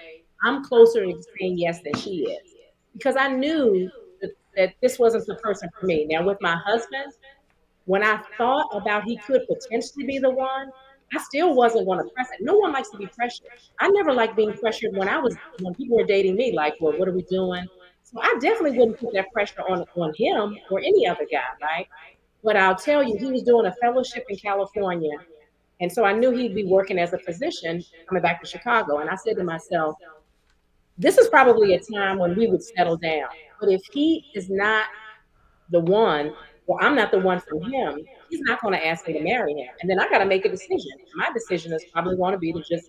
I'm closer to saying yes than she is. Because I knew that this wasn't the person for me. Now, with my husband, when I thought about he could potentially be the one, I still wasn't going to press it. No one likes to be pressured. I never liked being pressured when people were dating me, like, well, what are we doing? So I definitely wouldn't put that pressure on him or any other guy, right? But I'll tell you, he was doing a fellowship in California. And so I knew he'd be working as a physician coming back to Chicago. And I said to myself, this is probably a time when we would settle down. But if he is not the one, or I'm not the one for him, he's not going to ask me to marry him. And then I got to make a decision. My decision is probably going to be to just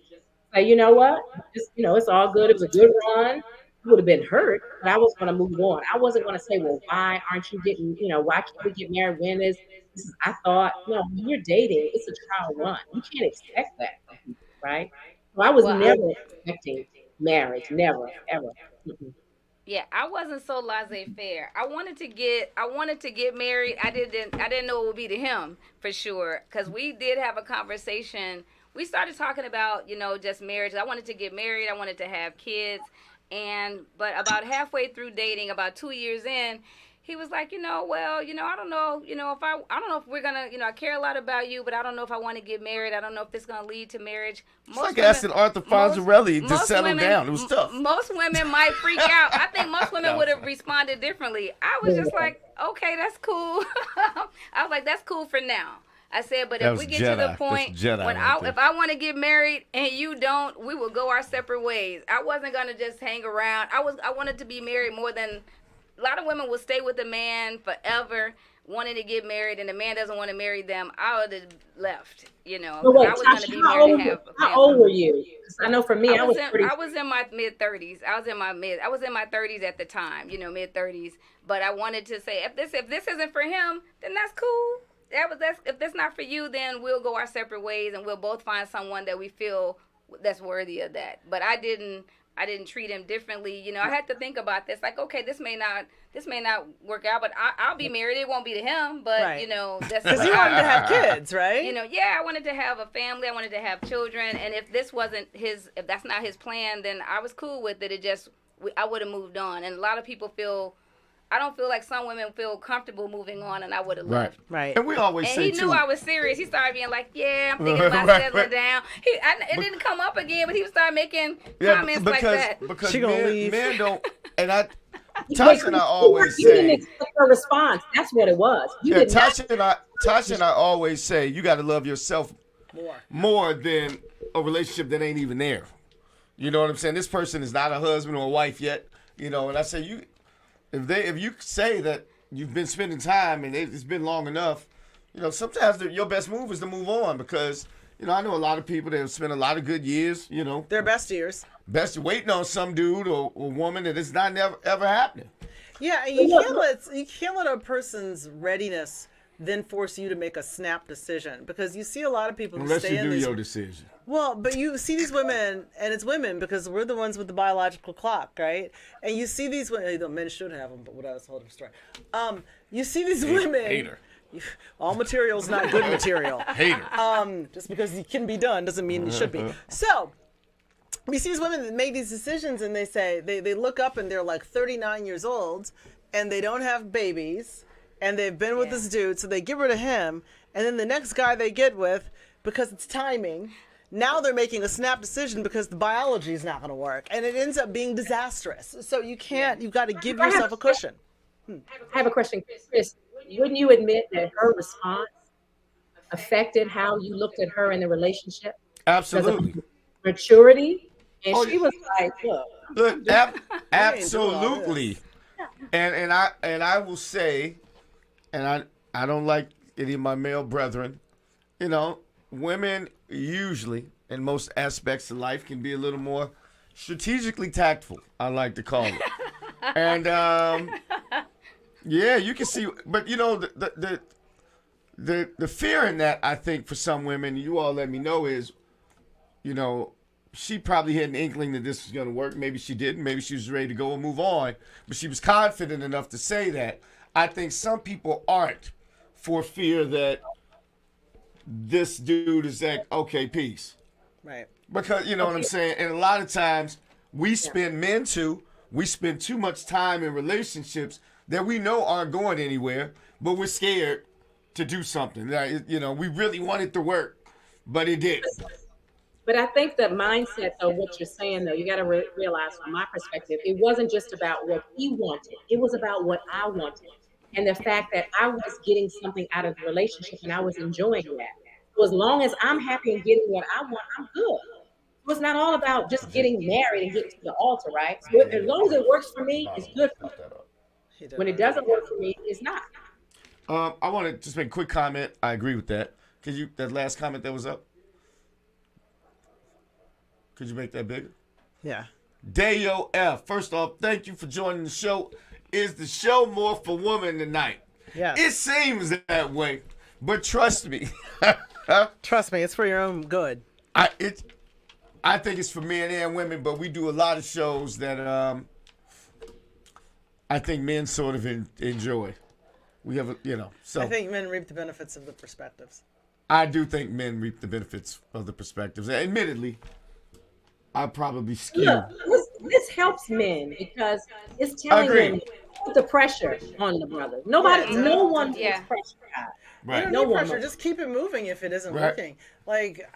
say, you know what? It's all good. It was a good run. Would have been hurt, but I was going to move on. I wasn't going to say, well, why aren't you getting, why can't we get married? I thought, no, when you're dating, it's a trial run. You can't expect that from people, right? So I was never expecting marriage, never, ever. Mm-hmm. Yeah, I wasn't so laissez-faire. I wanted to get married. I didn't know it would be to him for sure, because we did have a conversation. We started talking about, just marriage. I wanted to get married. I wanted to have kids. But about halfway through dating, about 2 years in, he was like, I don't know, I don't know if we're gonna, I care a lot about you, but I don't know if I want to get married. I don't know if this is gonna lead to marriage. It's like asking Arthur Fonzarelli to settle down. It was tough. Most women might freak out. I think most women would have responded differently. I was just like, okay, that's cool. I was like, that's cool for now. I said, but if we get to the point when if I want to get married and you don't, we will go our separate ways. I wasn't gonna just hang around. I wanted to be married more than a lot of women will stay with a man forever, wanting to get married, and the man doesn't want to marry them. I would have left, But wait, I was gonna be married to have a family. How old were you? I know for me, I was in my mid-30s. I was in my 30s at the time, mid-30s. But I wanted to say, if this isn't for him, then that's cool. If that's not for you, then we'll go our separate ways, and we'll both find someone that we feel that's worthy of that. But I didn't treat him differently. I had to think about this. Like, okay, this may not work out, but I'll be married. It won't be to him, but right. That's because you wanted to have kids, right? I wanted to have a family. I wanted to have children, and if that's not his plan, then I was cool with it. I would have moved on. And a lot of people I don't feel like some women feel comfortable moving on, and I would have left. Right. And we always say, he knew I was serious. He started being like, yeah, I'm thinking about settling down. It didn't come up again, but he started making comments like that. Because she gonna leave. Men don't, and Tasha and I always say. You didn't expect a response. That's what it was. Tasha and I always say, you got to love yourself more than a relationship that ain't even there. You know what I'm saying? This person is not a husband or a wife yet. And I say, if you say that you've been spending time and it's been long enough, sometimes your best move is to move on, because I know a lot of people that have spent a lot of good years, their best years, waiting on some dude or woman that it's not ever happening. Yeah, and you can't let a person's readiness then force you to make a snap decision, because you see a lot of people who Unless stay you in do these. your decision. Well, but you see these women, and it's women because we're the ones with the biological clock, right? And you see these women. The men should have them, but that's a whole different story. You see these women. Hater. All material's not good material. Hater. Just because it can be done doesn't mean it should be. So we see these women that make these decisions, and they say they look up and they're like 39 years old, and they don't have babies, and they've been with this dude, so they get rid of him, and then the next guy they get with, because it's timing, now they're making a snap decision because the biology is not going to work, and it ends up being disastrous. So you can't. You've got to give yourself a cushion. I have a question, Kris. Wouldn't you admit that her response affected how you looked at her in the relationship? Absolutely. Maturity, and she was like, "Look, Absolutely." And I will say, and I don't like any of my male brethren, you know, women usually in most aspects of life can be a little more strategically tactful, I like to call it. And yeah, you can see, but you know, the fear in that, I think, for some women, you all let me know, is, you know, she probably had an inkling that this was going to work. Maybe she didn't. Maybe she was ready to go and move on. But she was confident enough to say that. I think some people aren't, for fear that this dude is like, okay, peace. Right. Because, you know what I'm saying? And a lot of times, we spend too much time in relationships that we know aren't going anywhere, but we're scared to do something. Like, you know, we really want it to work, but it didn't. But I think the mindset of what you're saying, though, you got to realize from my perspective, it wasn't just about what he wanted. It was about what I wanted. And the fact that I was getting something out of the relationship and I was enjoying that. So as long as I'm happy and getting what I want, I'm good. So it's not all about just getting married and getting to the altar, right? So as long as it works for me, it's good for me. When it doesn't work for me, it's not. I want to just make a quick comment. I agree with that. That last comment that was up? Could you make that bigger? Yeah. Dayo F. First off, thank you for joining the show. Is the show more for women tonight? Yeah. It seems that way, but trust me. Trust me, it's for your own good. I think it's for men and women, but we do a lot of shows that I think men sort of enjoy. We have, so I think men reap the benefits of the perspectives. I do think men reap the benefits of the perspectives. Admittedly, I probably skew. Look, this helps men because it's telling them, put the pressure on the brother. No one puts pressure on. Right. You don't need pressure. Just keep it moving if it isn't working. Like,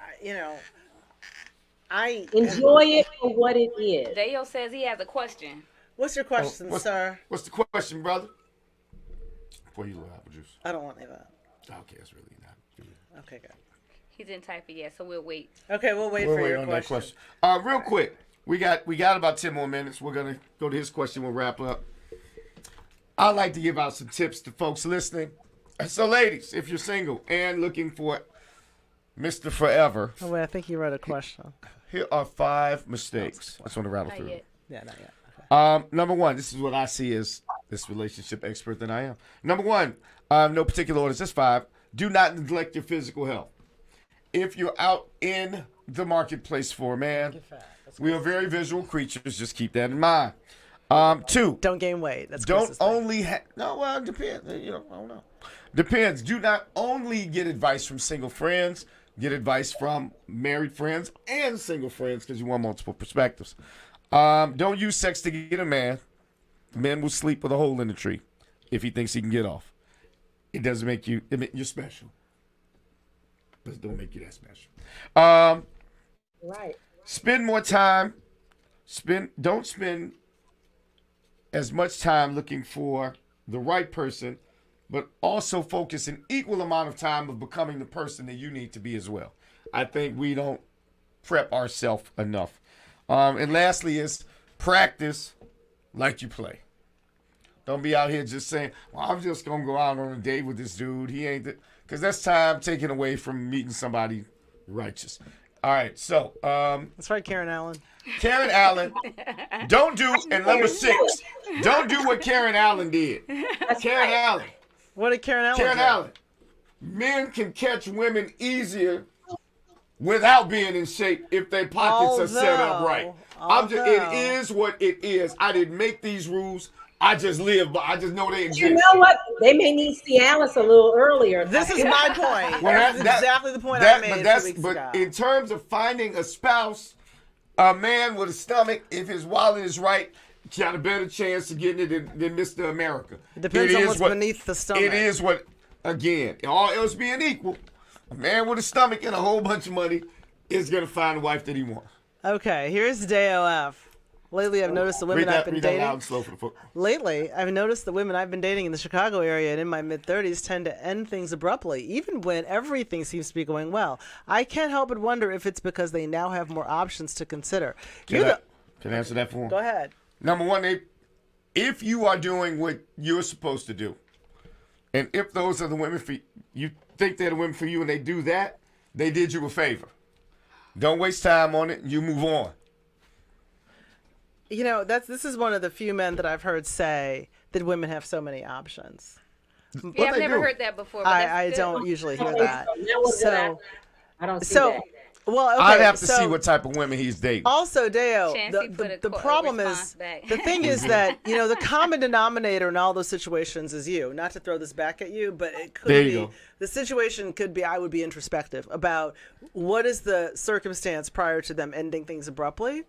I enjoy it for what it is. Dayo says he has a question. What's your question, sir? What's the question, brother? Before you look apple juice. I don't want any of that. Okay, it's really not. Okay, good. He didn't type it yet, so we'll wait. Okay, we'll wait for your question. Real quick, we got about 10 more minutes. We're gonna go to his question. We'll wrap up. I'd like to give out some tips to folks listening. So, ladies, if you're single and looking for Mr. Forever, oh wait, I think you wrote a question. Here are 5 mistakes. I just want to rattle through them. Yeah, not yet. Okay. Number 1, this is what I see as this relationship expert that I am. Number 1, no particular order, just 5. Do not neglect your physical health. If you're out in the marketplace for a man, we are very visual creatures. Just keep that in mind. 2, don't gain weight. That's don't only it depends. I don't know. Depends. Do not only get advice from single friends. Get advice from married friends and single friends because you want multiple perspectives. Don't use sex to get a man. Men will sleep with a hole in the tree if he thinks he can get off. It doesn't make you. You're special. But don't make you that special. Right. Spend more time. Don't spend as much time looking for the right person, but also focus an equal amount of time of becoming the person that you need to be as well. I think we don't prep ourselves enough. And lastly is practice like you play. Don't be out here just saying, well, I'm just going to go out on a date with this dude. He ain't the... Because that's time taken away from meeting somebody righteous. All right, so. That's right, Karen Allen. Karen Allen. Don't do, and number 6, don't do what Karen Allen did. Karen Allen. What did Karen Allen do? Allen. men can catch women easier without being in shape if their pockets are set up right. It is what it is. I didn't make these rules. I just live, but I just know they exist. You know what? They may need Cialis a little earlier. This is my point. That's exactly the point I made 2 weeks ago. But in terms of finding a spouse, a man with a stomach, if his wallet is right, got a better chance of getting it than Mr. America. It depends on what's beneath the stomach. It is what, again, all else being equal, a man with a stomach and a whole bunch of money is going to find the wife that he wants. Okay, here's DOF. Lately, I've noticed the women I've been dating. Loud and slow for the foot. Lately, I've noticed the women I've been dating in the Chicago area and in my mid-30s tend to end things abruptly, even when everything seems to be going well. I can't help but wonder if it's because they now have more options to consider. Can I answer that for them? Go ahead. Number one, if you are doing what you're supposed to do, and if those are the women for you think they're the women for you and they do that, they did you a favor. Don't waste time on it. You move on. You know, this is one of the few men that I've heard say that women have so many options. Yeah, I've never heard that before. But I don't usually hear that. So I don't see that. Well, okay, I'd have to see what type of women he's dating. Also, Deo, the problem is, the thing is that, you know, the common denominator in all those situations is you. Not to throw this back at you, but it could be, the situation could be, I would be introspective about what is the circumstance prior to them ending things abruptly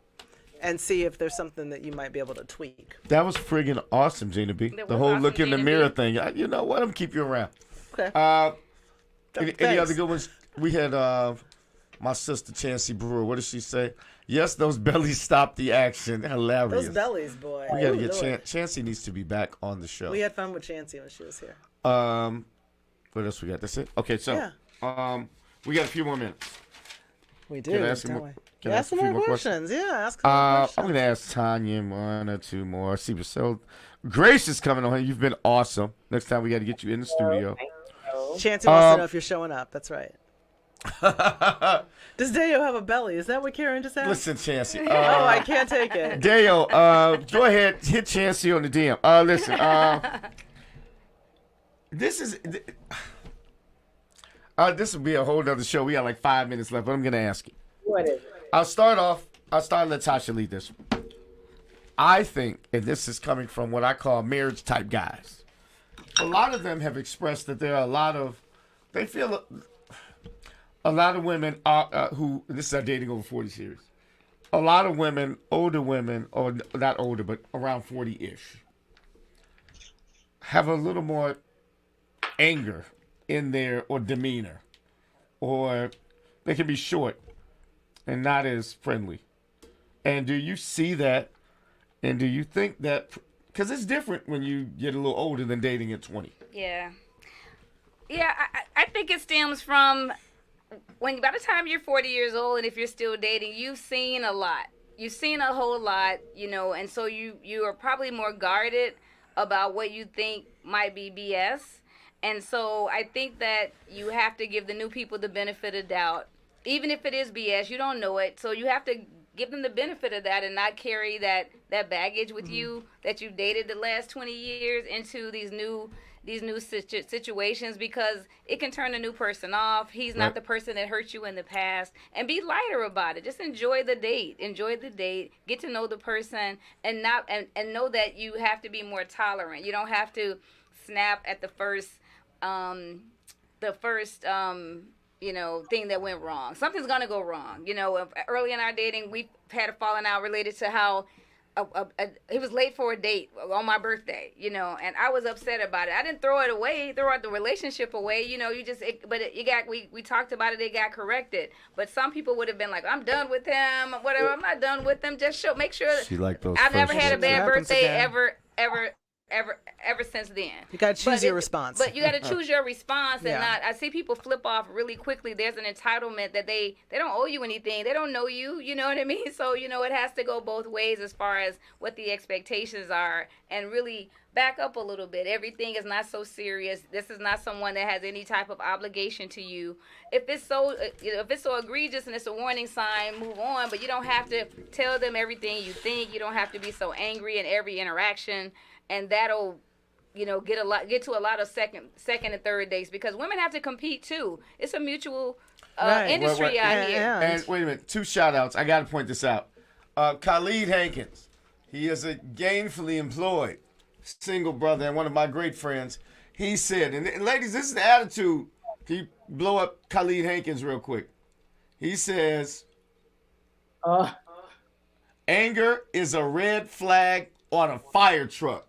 and see if there's something that you might be able to tweak. That was friggin' awesome, Gina B. The whole look in the mirror thing. You know what? I'm going to keep you around. Okay. Any other good ones? We had... my sister, Chancey Brewer, what did she say? Yes, those bellies stop the action. Hilarious. Those bellies, boy. We got to get Chancey needs to be back on the show. We had fun with Chancey when she was here. What else we got? That's it? Okay, so we got a few more minutes. We do, Can I ask some more questions. Yeah, ask some more questions. I'm going to ask Tanya one or two more. See, so Grace is coming on. You've been awesome. Next time we got to get you in the studio. Chancey wants to know if you're showing up. That's right. Does Deo have a belly? Is that what Karen just asked? Listen, Chancey. I can't take it. Deo, go ahead, hit Chancey on the DM. Listen, this will be a whole other show. We got like 5 minutes left, but I'm gonna ask you. What is it? I'll start and let Tasha lead this. I think, and this is coming from what I call marriage type guys. A lot of them have expressed that there are they feel. A lot of women who, this is our Dating Over 40 series, a lot of women, older women, or not older, but around 40-ish, have a little more anger in their, or demeanor, or they can be short and not as friendly. And do you see that, and do you think that, because it's different when you get a little older than dating at 20. Yeah. Yeah, I think it stems from... by the time you're 40 years old and if you're still dating, you've seen a lot. You've seen a whole lot, you know, and so you are probably more guarded about what you think might be BS. And so I think that you have to give the new people the benefit of doubt. Even if it is BS, you don't know it. So you have to give them the benefit of that and not carry that baggage with you that you've dated the last 20 years into these new situations, because it can turn a new person off. He's not the person that hurt you in the past, and be lighter about it. Just enjoy the date, get to know the person, and know that you have to be more tolerant. You don't have to snap at the first thing that went wrong. Something's gonna go wrong. You know, early in our dating, we had a falling out related to how he was late for a date on my birthday, you know, and I was upset about it. I didn't throw out the relationship away, you know. We talked about it. It got corrected. But some people would have been like, "I'm done with him, whatever. I'm not done with him. Just make sure." She liked those. I've never had a bad birthday ever since then. You gotta choose your response. But you gotta choose your response, and not. I see people flip off really quickly. There's an entitlement that they don't owe you anything. They don't know you. You know what I mean? So you know it has to go both ways as far as what the expectations are, and really back up a little bit. Everything is not so serious. This is not someone that has any type of obligation to you. If it's so egregious and it's a warning sign, move on. But you don't have to tell them everything you think. You don't have to be so angry in every interaction. And that'll get to a lot of second and third dates, because women have to compete too. It's a mutual industry out here. Yeah. And wait a minute, 2 shout-outs. I got to point this out. Khalid Hankins, he is a gainfully employed single brother and one of my great friends. He said, and ladies, this is the attitude. Can you blow up Khalid Hankins real quick? He says, anger is a red flag on a fire truck.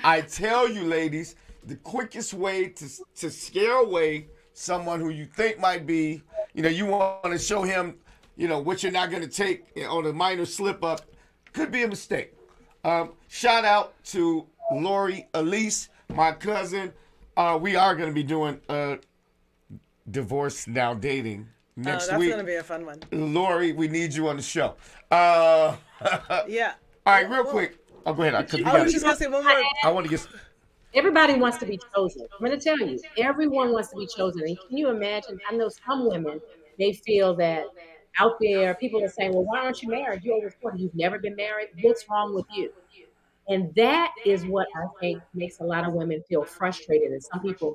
I tell you, ladies, the quickest way to scare away someone who you think might be, you want to show him, what you're not going to take on a minor slip up, could be a mistake. Shout out to Lori Elise, my cousin. We are going to be doing Divorce Now Dating next week. That's going to be a fun one. Lori, we need you on the show. Yeah. All right, real quick. Oh, go ahead. I was just going to say one more. I want to get... Everybody wants to be chosen. I'm going to tell you, everyone wants to be chosen. And can you imagine? I know some women, they feel that out there, people are saying, well, why aren't you married? You're over 40. You've never been married. What's wrong with you? And that is what I think makes a lot of women feel frustrated. And some people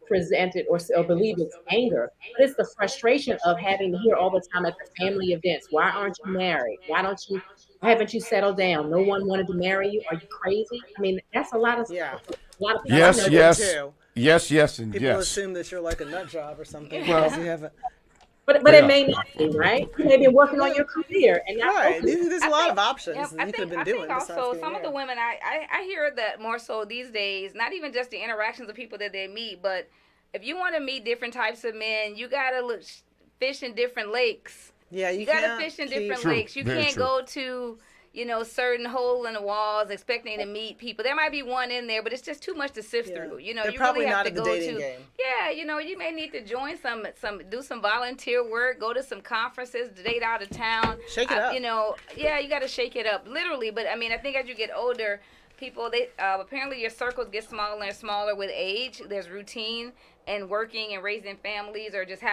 present it or believe it's anger, but it's the frustration of having to hear all the time at the family events, why aren't you married? Why haven't you settled down? No one wanted to marry you. Are you crazy? I mean, that's a lot of stuff. A lot of people yes, and yes. People assume that you're like a nut job or something. Well, because you haven't. But it may not be, right? You may be working on your career, and there's a lot of options you could have been doing. I think also some of the women, I hear that more so these days, not even just the interactions of people that they meet, but if you want to meet different types of men, you gotta fish in different lakes. Yeah, you gotta fish in different lakes. You can't go to certain hole in the walls expecting to meet people. There might be one in there, but it's just too much to sift through. You probably really have not to in the go dating to. game. Yeah, you may need to join do some volunteer work, go to some conferences, date out of town. Shake it up. You got to shake it up, literally. But I mean, I think as you get older, people apparently your circles get smaller and smaller with age. There's routine and working and raising families, or just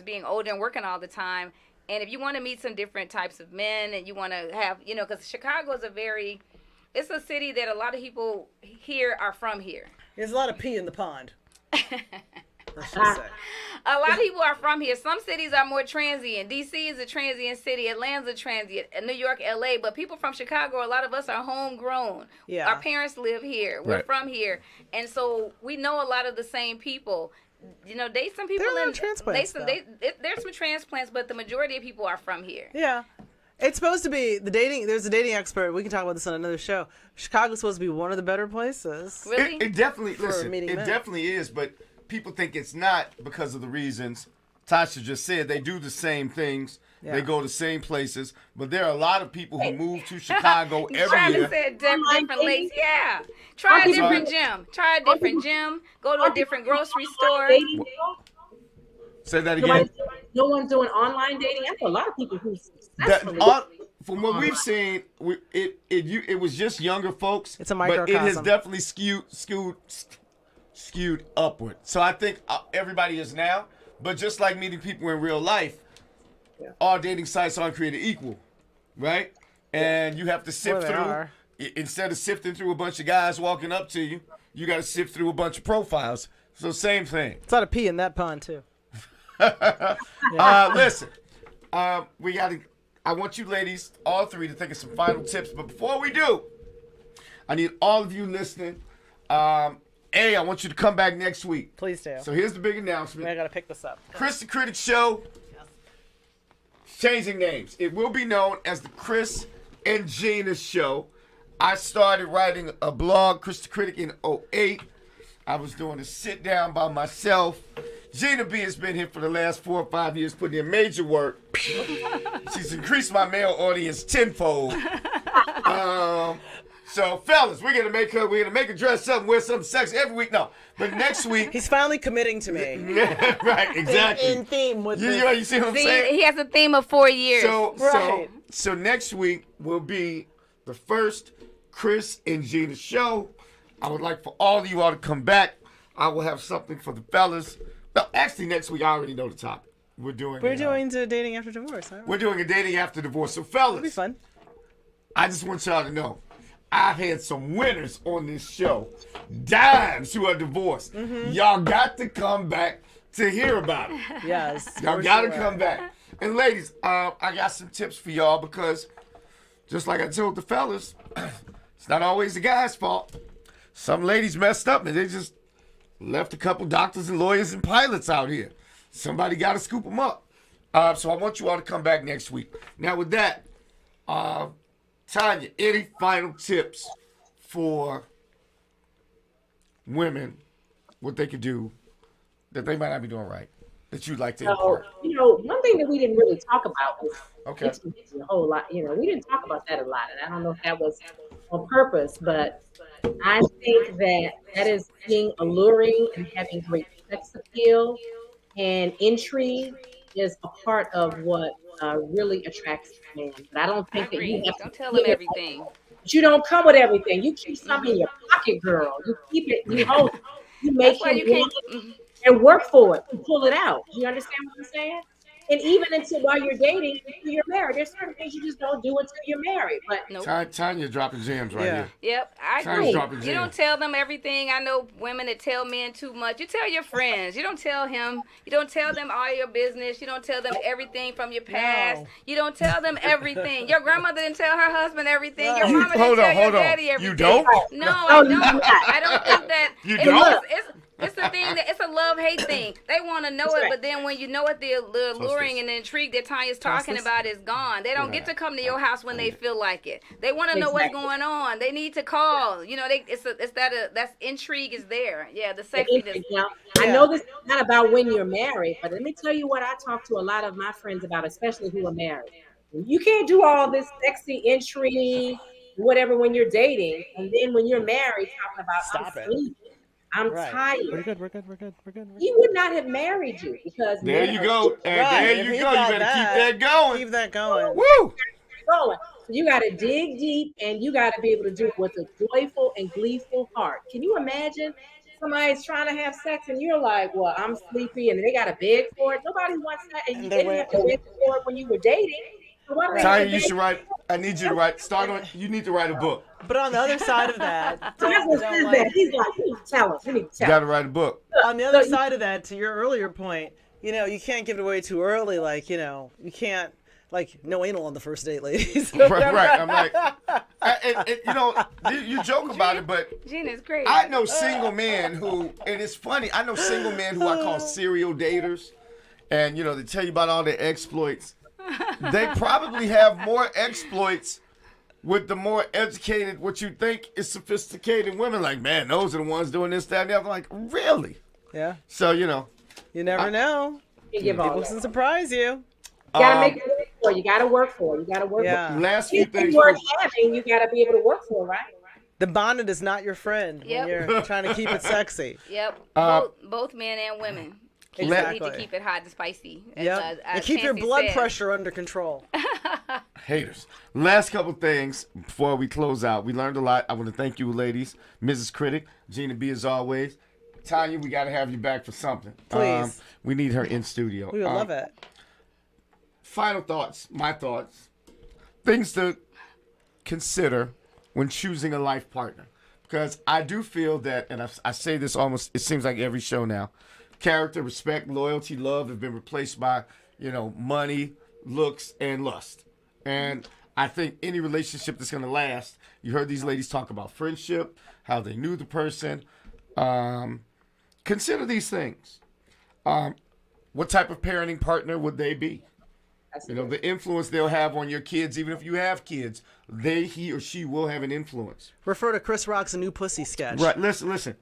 being older and working all the time. And if you want to meet some different types of men, and you want to have, because Chicago is it's a city that a lot of people here are from here. There's a lot of pee in the pond. A lot of people are from here. Some cities are more transient. D.C. is a transient city. Atlanta's a transient. New York, L.A. But people from Chicago, a lot of us are homegrown. Yeah. Our parents live here. We're from here. And so we know a lot of the same people. Date some people. There are transplants. There's some transplants, but the majority of people are from here. Yeah. It's supposed to be there's a dating expert. We can talk about this on another show. Chicago's supposed to be one of the better places. Really? It definitely, definitely is, but people think it's not because of the reasons Tasha just said. They do the same things. Yeah. They go to the same places, but there are a lot of people who move to Chicago every year. Trying to say different lakes, yeah. Try a different gym. Go to a different grocery store. Say that again. No one's doing online dating. I know a lot of people who from what we've seen, it was just younger folks. It's a microcosm. But it has definitely skewed upward. So I think everybody is now. But just like meeting people in real life, all dating sites aren't created equal, right? And you have to sift through. Instead of sifting through a bunch of guys walking up to you, you got to sift through a bunch of profiles. So same thing. It's a lot of pee in that pond too. Listen, I want you ladies, all three, to think of some final tips. But before we do, I need all of you listening. I want you to come back next week. Please do. So here's the big announcement. I got to pick this up. Kris the Critic Show. Changing names. It will be known as the Kris and Gina Show. I started writing a blog, Kris the Critic, in 2008. I was doing a sit down by myself. Gina B has been here for the last 4 or 5 years, putting in major work. She's increased my male audience tenfold. So, fellas, we're gonna make her dress up, wear something sexy every week. No, but next week he's finally committing to me. Right, exactly. In theme with you see what I'm saying? He has a theme of 4 years. So next week will be the first Kris and Gina show. I would like for all of you all to come back. I will have something for the fellas. No, actually, next week I already know the topic. We're doing dating after divorce. Huh? We're doing a dating after divorce. So, fellas, it'll be fun. I just want y'all to know, I've had some winners on this show, dimes who are divorced. Y'all got to come back to hear about it. Yes. Y'all got to come back. And ladies, I got some tips for y'all because just like I told the fellas, it's not always the guy's fault. Some ladies messed up and they just left a couple doctors and lawyers and pilots out here. Somebody got to scoop them up. So I want you all to come back next week. Now with that, Tanya, any final tips for women, what they could do that they might not be doing right, that you'd like to impart? One thing that we didn't really talk about was Okay. a whole lot. We didn't talk about that a lot, and I don't know if that was on purpose, but I think that is being alluring and having great sex appeal and intrigue is a part of what really attracts a man. But I don't I think that you agree. have Don't to tell give them it. everything. But you don't come with everything. You keep some in your pocket, girl. You keep it. You hold it. You make That's why him you can't. want it and work for it. You pull it out. You understand what I'm saying? And even until while you're dating, until you're married, there's certain things you just don't do until you're married. But Nope. Tanya dropping gems right here. Yep, I Tanya's agree. dropping You don't gems. tell them everything. I know women that tell men too much. You tell your friends. You don't tell him. You don't tell them all your business. You don't tell them everything from your past. No. You don't tell them everything. Your grandmother didn't tell her husband everything. Your Right. mama didn't Hold tell on, your hold on. daddy everything. You don't? No, No, I you don't. do not. I don't think that. You it's, don't? It's the thing that it's a love-hate thing. They want to know That's it, right. but then when you know it, the alluring and the intrigue that Tanya's talking this. about is gone. They don't get to come to your house when they feel like it. They want to know what's Exactly. going on. They need to call. That's intrigue is there. Yeah, the sexiness. Now, I know this is not about when you're married, but let me tell you what I talk to a lot of my friends about, especially who are married. You can't do all this sexy intrigue, whatever, when you're dating, and then when you're married, talking about Stop I'm it. sleepy, I'm Right. tired. We're good. He would not have married you because There you go. And Right, there if you he go. You got better that, keep that going. Keep that going. Woo! going. So you got to dig deep, and you got to be able to do it with a joyful and gleeful heart. Can you imagine somebody's trying to have sex and you're like, "Well, I'm sleepy," and they got to beg for it? Nobody wants that, and you they're didn't have to beg for it when you were dating. So why do they have Tanya, to you beg should write. I need you to write. You need to write a book. But on the other side of that, So that's what says that. He's like, "You need to tell us. You need to You tell got us." to write a book. on the other side of that, to your earlier point, you can't give it away too early. Like, you can't, no anal on the first date, ladies. Right. I'm like, you joke about it, but Gina's great. I know single men who, and it's funny, I know single men who I call serial daters, and they tell you about all their exploits. They probably have more exploits with the more educated, what you think is sophisticated women. Like, man, those are the ones doing this, that, and the other. Like, really? Yeah. So, You never know. You give all People that. can surprise you. You gotta make it work for. You gotta work for. You gotta work. Yeah. last few Anything things. worth having, you gotta be able to work for, right? The bonnet is not your friend Yep. when you're trying to keep it sexy. Yep. Both men and women. Need Exactly. to keep it hot and spicy. Yep. And keep your Chancey blood said. pressure under control. Haters. Last couple things before we close out. We learned a lot. I want to thank you, ladies. Mrs. Critic, Gina B, as always. Tanya, we got to have you back for something. Please. We need her in studio. We would love it. Final thoughts, my thoughts. Things to consider when choosing a life partner. Because I do feel that, and I say this almost, it seems like every show now, character, respect, loyalty, love have been replaced by, money, looks, and lust. And I think any relationship that's going to last, you heard these ladies talk about friendship, how they knew the person. Consider these things. What type of parenting partner would they be? The influence they'll have on your kids, even if you have kids, he or she will have an influence. Refer to Chris Rock's New Pussy sketch. Right. Listen.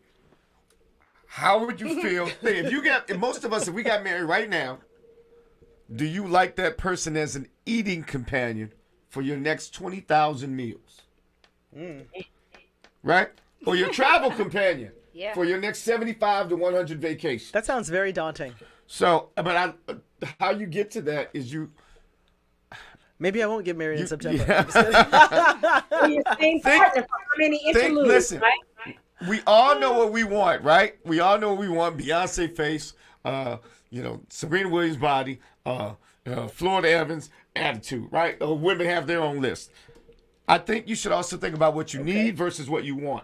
How would you feel if most of us, if we got married right now, do you like that person as an eating companion for your next 20,000 meals? Right? Or your travel companion for your next 75 to 100 vacations? That sounds very daunting. So, but how you get to that is you. Maybe I won't get married in September. Yeah. You're the same partner for how many interludes, listen. right? We all know what we want, right? We all know what we want. Beyonce face, Serena Williams body, Florida Evans attitude, right? Women have their own list. I think you should also think about what you need versus what you want.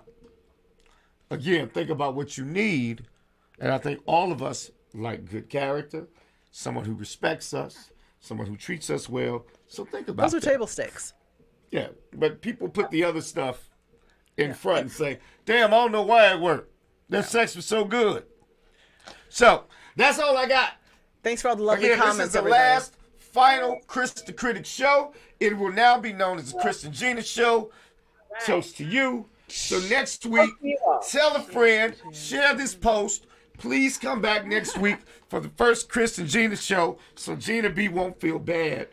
Again, think about what you need. And I think all of us like good character, someone who respects us, someone who treats us well. So think about Those are table stakes. Yeah, but people put the other stuff in front and say, damn, I don't know why it worked. That sex was so good. So, that's all I got. Thanks for all the lovely Again, comments, this is the everybody. last, final Kris the Critic show. It will now be known as the Kris and Gina show. Toast to you. So next week, tell a friend, share this post. Please come back next week for the first Kris and Gina show so Gina B won't feel bad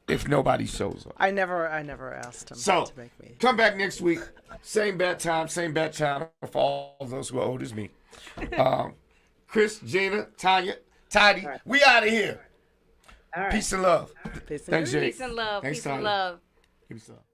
if nobody shows up. I never asked him So, to make me. come back next week. Same bad time for all those who are old as me. Kris, Gina, Tanya, Tidy, we out of here. All right. Peace and love. Peace and Thanks, Jay. Peace and love. Thanks, Peace and Tanya. love. Peace and love.